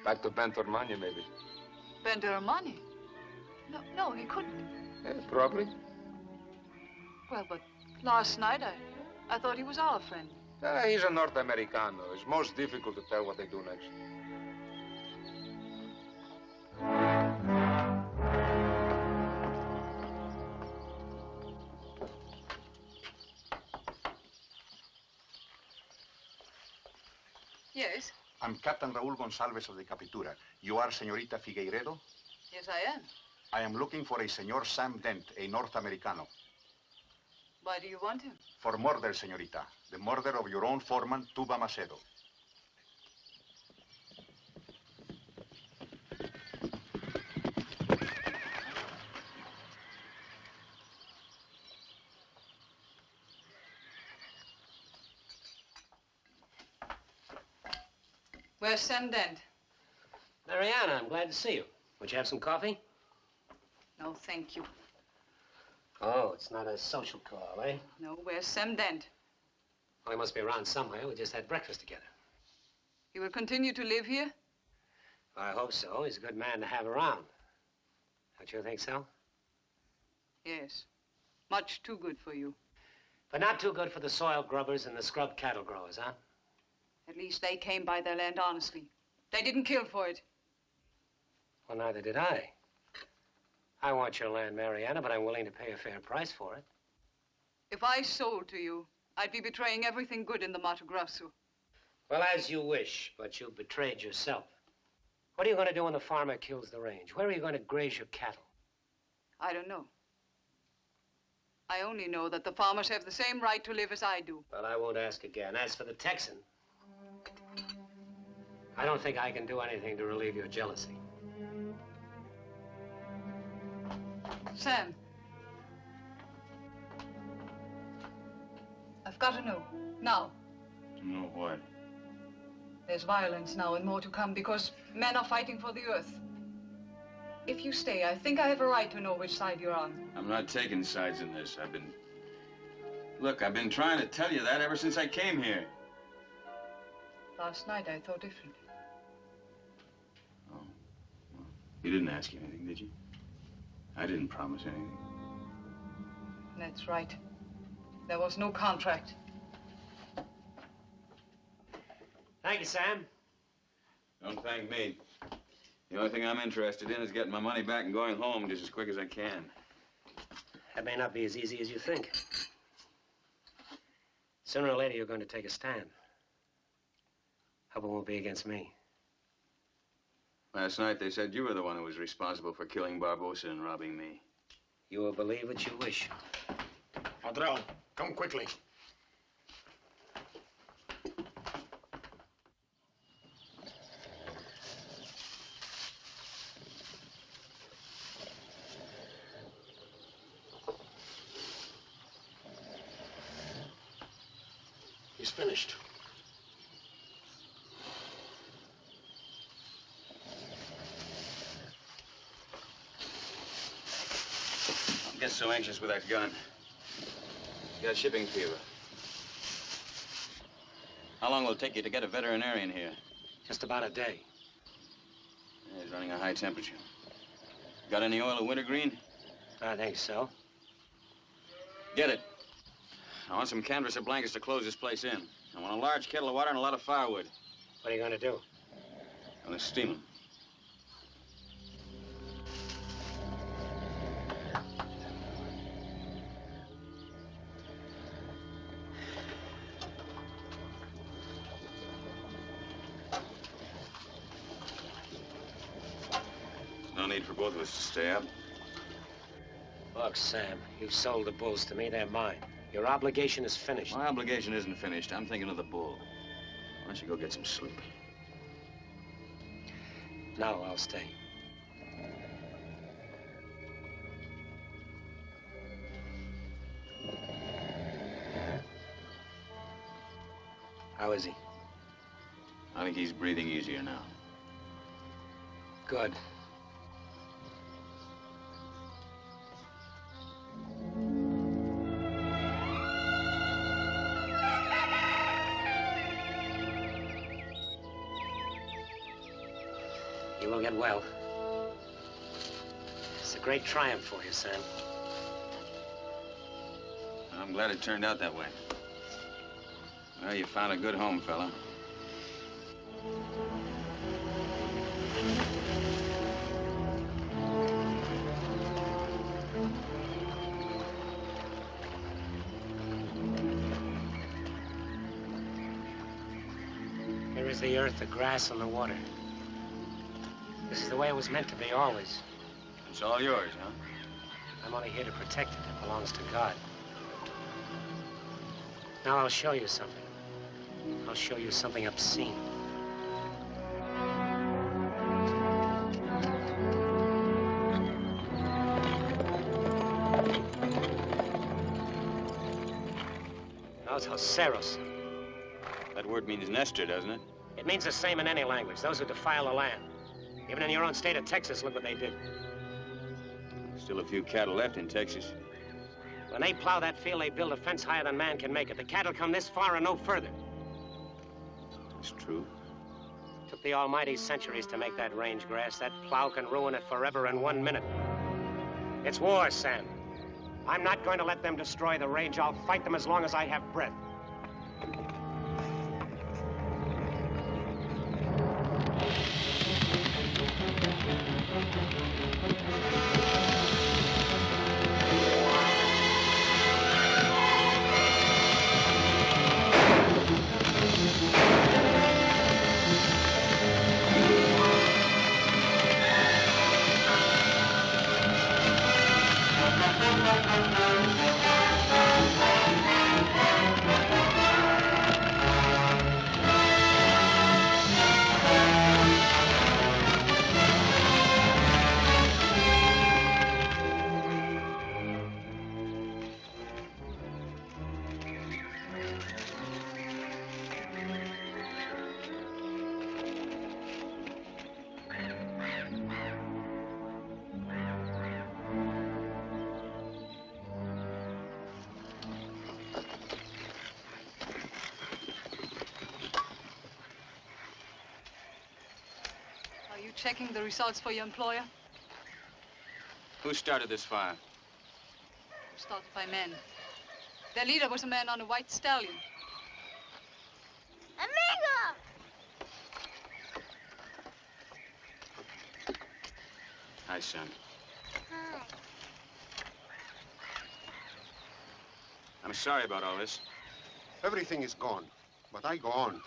Back to Bentormania, maybe. Bentormania? No, he couldn't. Yeah, probably. Well, but last night I thought he was our friend. He's a North Americano. It's most difficult to tell what they do next. Yes? I'm Captain Raúl González of the Captura. You are Señorita Figueiredo? Yes, I am. I am looking for a Señor Sam Dent, a North Americano. Why do you want him? For murder, señorita. The murder of your own foreman, Tuba Macedo. Where's Sam Dent? Mariana, I'm glad to see you. Would you have some coffee? No, thank you. Oh, it's not a social call, eh? No, where's Sam Dent? Well, he must be around somewhere. We just had breakfast together. He will continue to live here? I hope so. He's a good man to have around. Don't you think so? Yes. Much too good for you. But not too good for the soil grubbers and the scrub cattle growers, huh? At least they came by their land honestly. They didn't kill for it. Well, neither did I. I want your land, Mariana, but I'm willing to pay a fair price for it. If I sold to you, I'd be betraying everything good in the Matto Grosso. Well, as you wish, but you've betrayed yourself. What are you going to do when the farmer kills the range? Where are you going to graze your cattle? I don't know. I only know that the farmers have the same right to live as I do. Well, I won't ask again. As for the Texan, I don't think I can do anything to relieve your jealousy. Sam. I've got to know. Now. No, what? There's violence now and more to come because men are fighting for the earth. If you stay, I think I have a right to know which side you're on. I'm not taking sides in this. Look, I've been trying to tell you that ever since I came here. Last night I thought differently. Oh. Well, you didn't ask anything, did you? I didn't promise anything. That's right. There was no contract. Thank you, Sam. Don't thank me. The only thing I'm interested in is getting my money back and going home just as quick as I can. That may not be as easy as you think. Sooner or later, you're going to take a stand. Hope it won't be against me. Last night, they said you were the one who was responsible for killing Barbosa and robbing me. You will believe what you wish. Padrón, come quickly. He's finished. Don't get so anxious with that gun. You got shipping fever. How long will it take you to get a veterinarian here? Just about a day. Yeah, he's running a high temperature. Got any oil of wintergreen? I think so. Get it. I want some canvas or blankets to close this place in. I want a large kettle of water and a lot of firewood. What are you going to do? I'm going to steam them. No need for both of us to stay up. Look, Sam, you've sold the bulls to me. They're mine. Your obligation is finished. My obligation isn't finished. I'm thinking of the bull. Why don't you go get some sleep? No, I'll stay. How is he? I think he's breathing easier now. Good. You will get well. It's a great triumph for you, Sam. I'm glad it turned out that way. Well, you found a good home, fella. Here is the earth, the grass, and the water. This is the way it was meant to be always. It's all yours, huh? I'm only here to protect it. It belongs to God. Now I'll show you something. I'll show you something obscene. Now it's Joseros. That word means nester, doesn't it? It means the same in any language. Those who defile the land. Even in your own state of Texas, look what they did. Still a few cattle left in Texas. When they plow that field, they build a fence higher than man can make it. The cattle come this far and no further. It's true. It took the almighty centuries to make that range grass. That plow can ruin it forever in 1 minute. It's war, Sam. I'm not going to let them destroy the range. I'll fight them as long as I have breath. Checking the results for your employer? Who started this fire? Started by men. Their leader was a man on a white stallion. Amigo! Hi, son. Hi. I'm sorry about all this. Everything is gone, but I go on.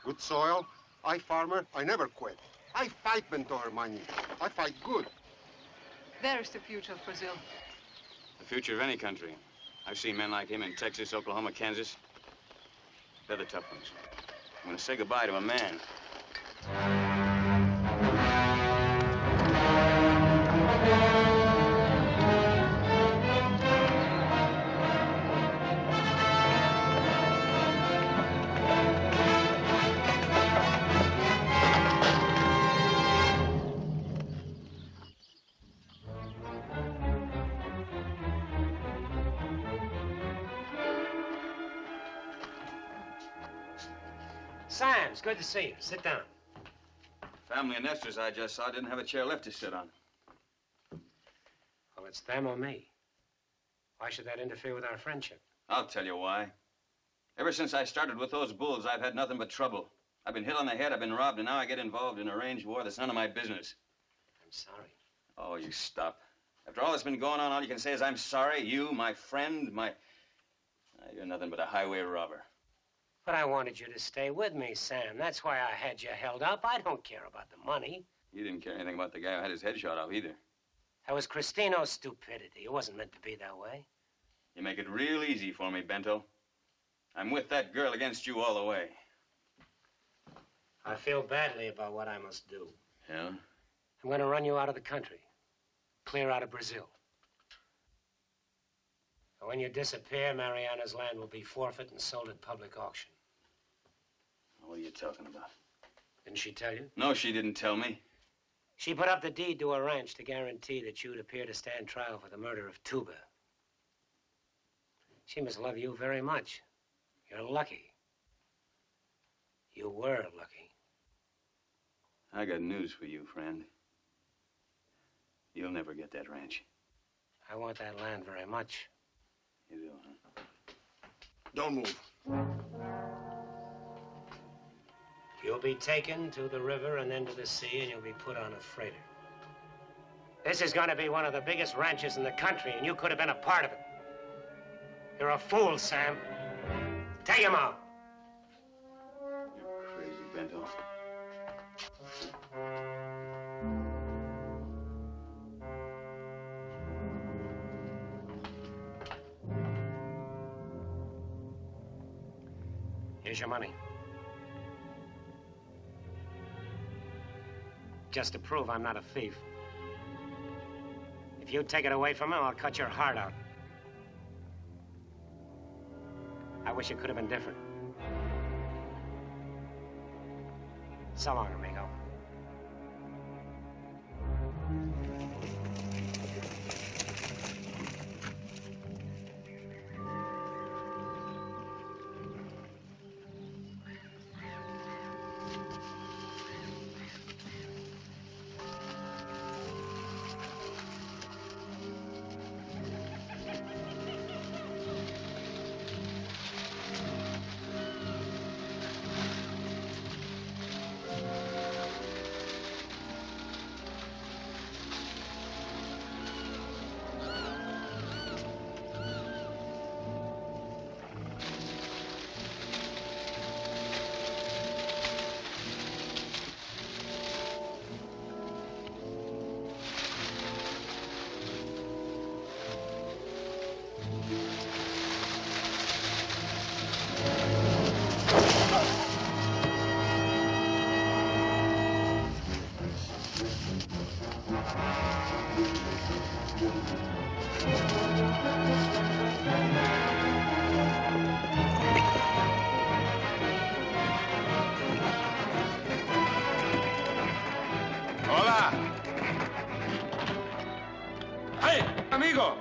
Good soil, I farmer, I never quit. I fight, Bento Hermani. I fight good. There is the future of Brazil. The future of any country. I've seen men like him in Texas, Oklahoma, Kansas. They're the tough ones. I'm going to say goodbye to a man. Sam, it's good to see you. Sit down. Family of nesters I just saw didn't have a chair left to sit on. Well, it's them or me. Why should that interfere with our friendship? I'll tell you why. Ever since I started with those bulls, I've had nothing but trouble. I've been hit on the head, I've been robbed, and now I get involved in a range war that's none of my business. I'm sorry. Oh, you stop. After all that's been going on, all you can say is I'm sorry. You, my friend, you're nothing but a highway robber. But I wanted you to stay with me, Sam. That's why I had you held up. I don't care about the money. You didn't care anything about the guy who had his head shot off either. That was Cristino's stupidity. It wasn't meant to be that way. You make it real easy for me, Bento. I'm with that girl against you all the way. I feel badly about what I must do. Yeah? I'm going to run you out of the country. Clear out of Brazil. And when you disappear, Mariana's land will be forfeit and sold at public auction. What are you talking about? Didn't she tell you? No, she didn't tell me. She put up the deed to her ranch to guarantee that you'd appear to stand trial for the murder of Tuba. She must love you very much. You're lucky. You were lucky. I got news for you, friend. You'll never get that ranch. I want that land very much. You do, huh? Don't move. You'll be taken to the river and then to the sea, and you'll be put on a freighter. This is going to be one of the biggest ranches in the country, and you could have been a part of it. You're a fool, Sam. Take him out. You're crazy, Bento. Here's your money. Just to prove I'm not a thief. If you take it away from him, I'll cut your heart out. I wish it could have been different. So long, amigo. Hola. Hey, amigo.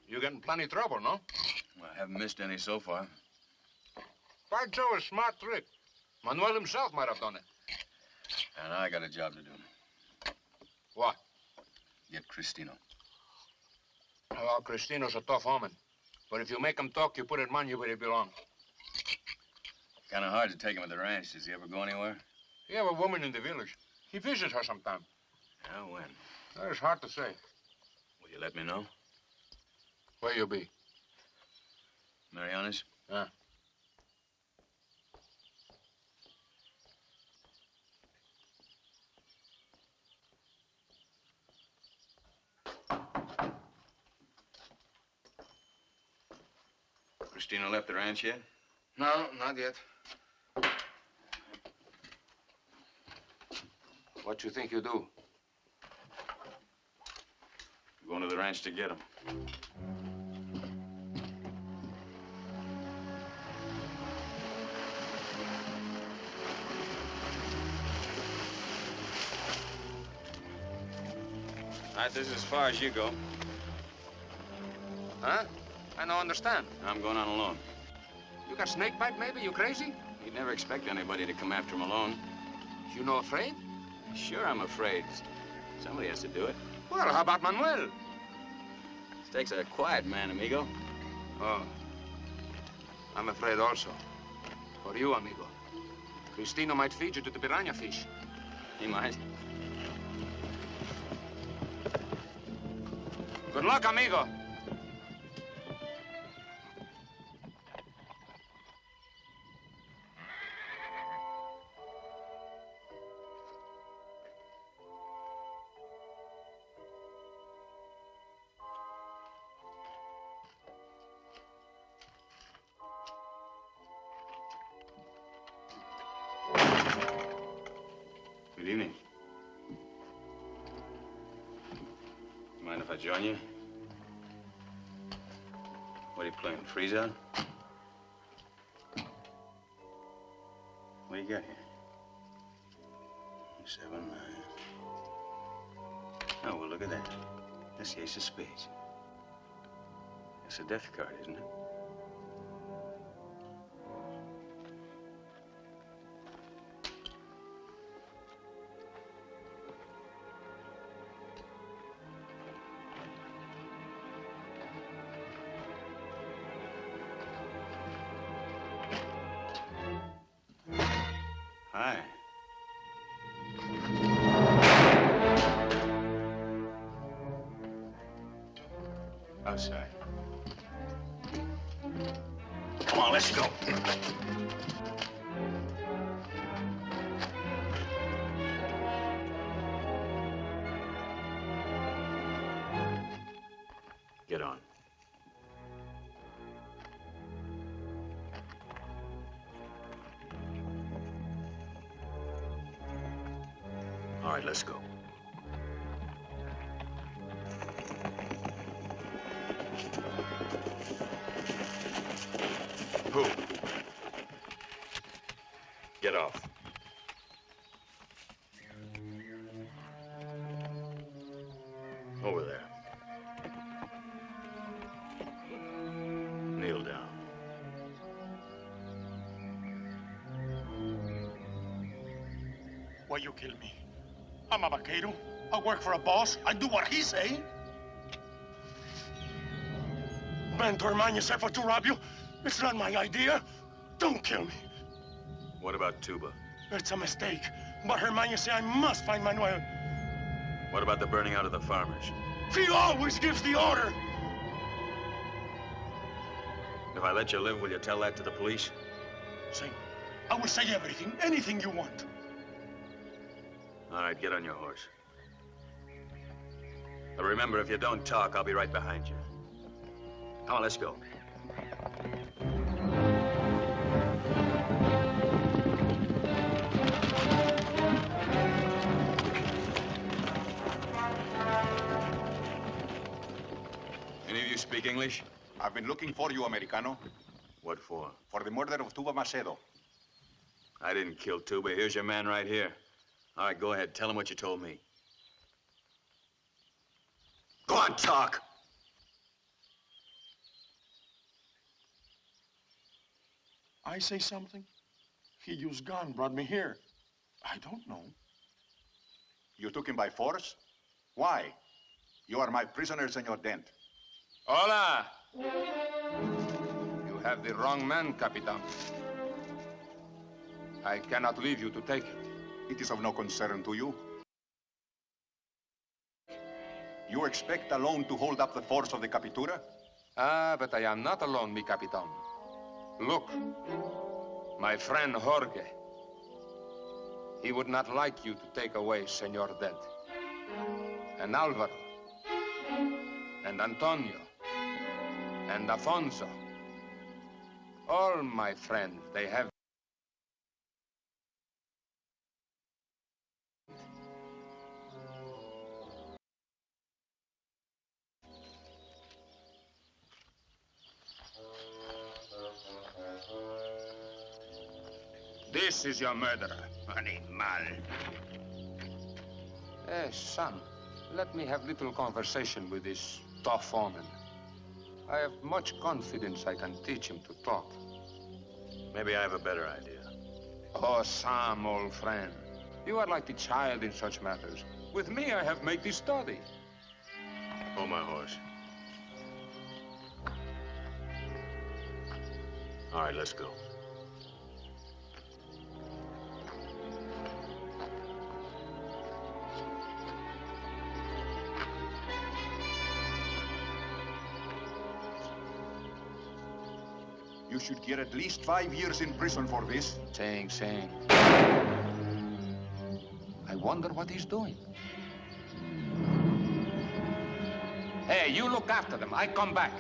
You getting plenty of trouble, no? I haven't missed any so far. By Joe, a smart trick. Manuel himself might have done it. And I got a job to do. What? Get Cristino. Well, Cristino's a tough woman. But if you make him talk, you put his money where he belongs. Kind of hard to take him at the ranch. Does he ever go anywhere? He have a woman in the village. He visits her sometime. Yeah, when? That is hard to say. Will you let me know? Where you be? Mariana's? Yeah. Cristino left the ranch yet? No, not yet. What you think you do? I'm going to the ranch to get him. All right, this is as far as you go. Huh? I don't understand. I'm going on alone. You got snake bite, maybe? You crazy? You'd never expect anybody to come after him alone. You no afraid? Sure, I'm afraid. Somebody has to do it. Well, how about Manuel? It takes a quiet man, amigo. Oh. I'm afraid also. For you, amigo. Cristino might feed you to the piranha fish. He might. Good luck, amigo. Good evening. Mind if I join you? What are you playing, freeze out? What do you got here? 7, 9. Oh, well, look at that. That's the ace of spades. That's a death card, isn't it? Hi. Outside. Come on, let's go. Get on. All right, let's go. get off. Over there. Kneel down. Why you kill me? I'm a vaquero. I work for a boss. I do what he say. Man to remind yourself to rob you. It's not my idea. Don't kill me. What about Tuba? It's a mistake. But Hermania say I must find Manuel. What about the burning out of the farmers? He always gives the order. If I let you live, will you tell that to the police? Say, I will say everything, anything you want. All right, get on your horse. But remember, if you don't talk, I'll be right behind you. Come on, let's go. Any of you speak English? I've been looking for you, Americano. What for? For the murder of Tuba Macedo. I didn't kill Tuba. Here's your man right here. All right, go ahead. Tell him what you told me. Go on, talk. I say something? He used gun, brought me here. I don't know. You took him by force? Why? You are my prisoner, Senor Dent. Hola! You have the wrong man, Capitan. I cannot leave you to take him. It is of no concern to you. You expect alone to hold up the force of the Capitura? Ah, but I am not alone, mi Capitan. Look, my friend Jorge. He would not like you to take away Senor Dent. And Alvaro. And Antonio. And Afonso. All my friends, they have... This is your murderer. Animal. Son, let me have little conversation with this tough woman. I have much confidence I can teach him to talk. Maybe I have a better idea. Oh, Sam, old friend. You are like the child in such matters. With me, I have made the study. Hold my horse. All right, let's go. You should get at least 5 years in prison for this. Saying. I wonder what he's doing. Hey, you look after them. I come back.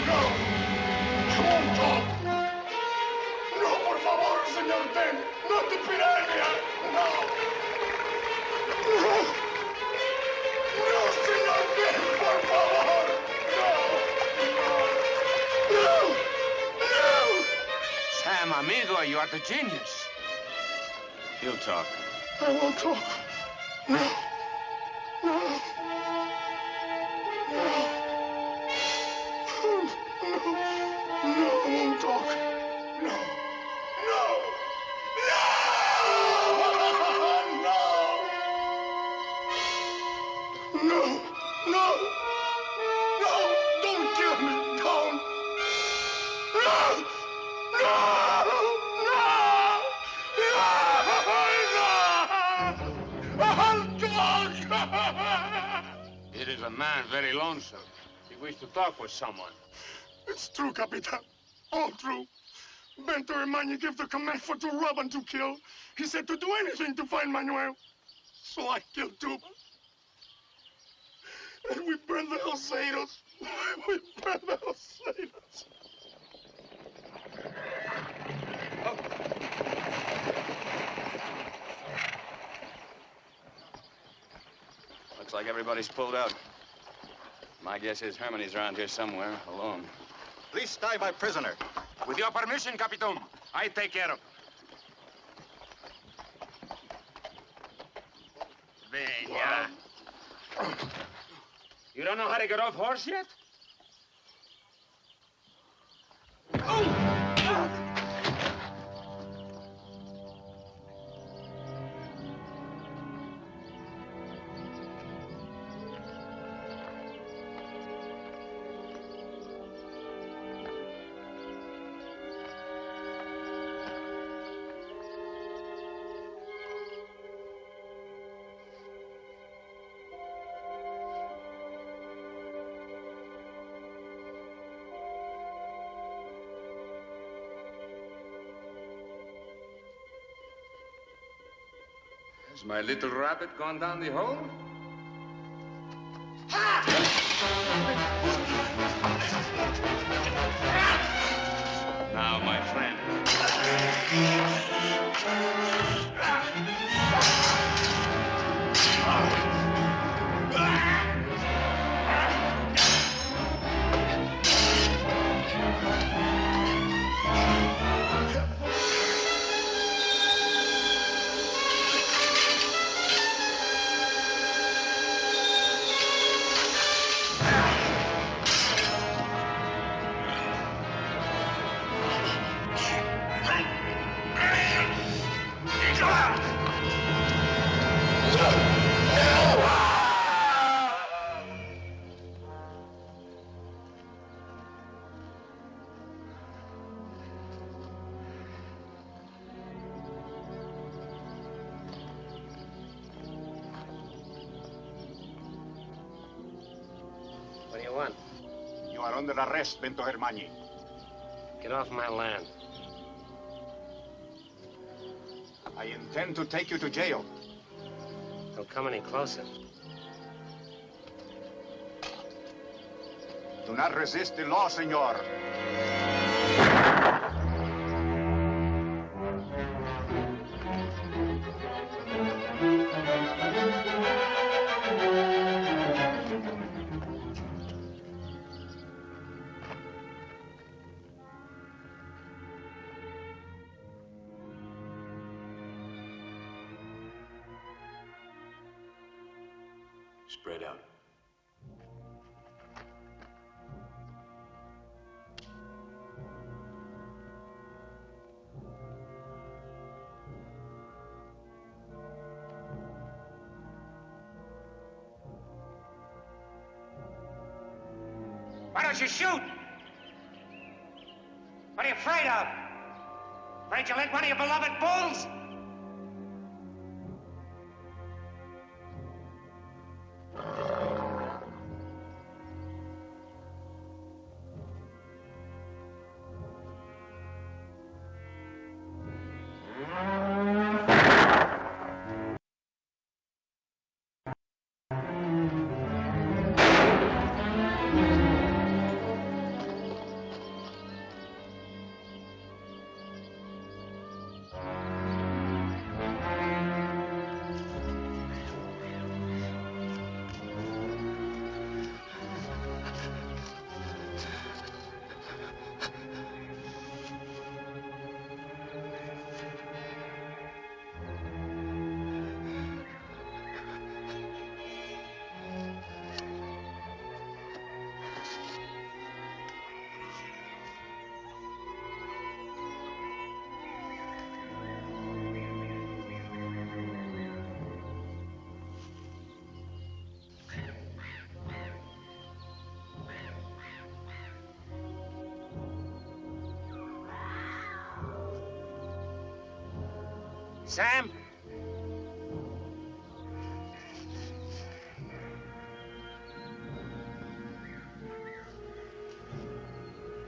No! You won't talk! No, por favor, Señor Dent! No te piranha! No! No! No, Señor Dent, por favor! No! No! No! Sam, amigo, you are the genius. He'll talk. I won't talk. No. No. No. No, I won't talk. No. No. No. No. No. No. Don't kill me. Don't. No. No. It is a man very lonesome. He wished to talk with someone. It's true, Capitan. All true. Bento Hermania gave the command for to rob and to kill. He said to do anything to find Manuel. So I killed Tuba. And we burned the Hosteros. We burned the Hosteros. Looks like everybody's pulled out. My guess is Hermany's around here somewhere, alone. Please tie my prisoner. With your permission, Capitan, I take care of him. Venya. You don't know how to get off horse yet? Has my little rabbit gone down the hole? Now, my friend. What do you want? You are under arrest, Bento Hermani. Get off my land. I intend to take you to jail. Don't come any closer. Do not resist the law, senor. Spread out. Why don't you shoot? What are you afraid of? Afraid you'll hit one of your beloved bulls? Sam?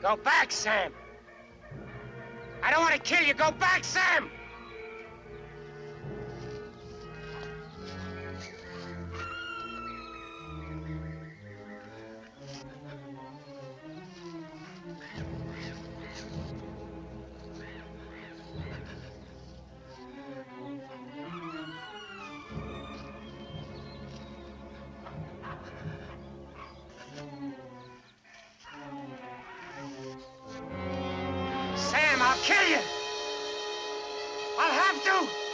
Go back, Sam! I don't want to kill you. Go back, Sam! Sam, I'll kill you. I'll have to.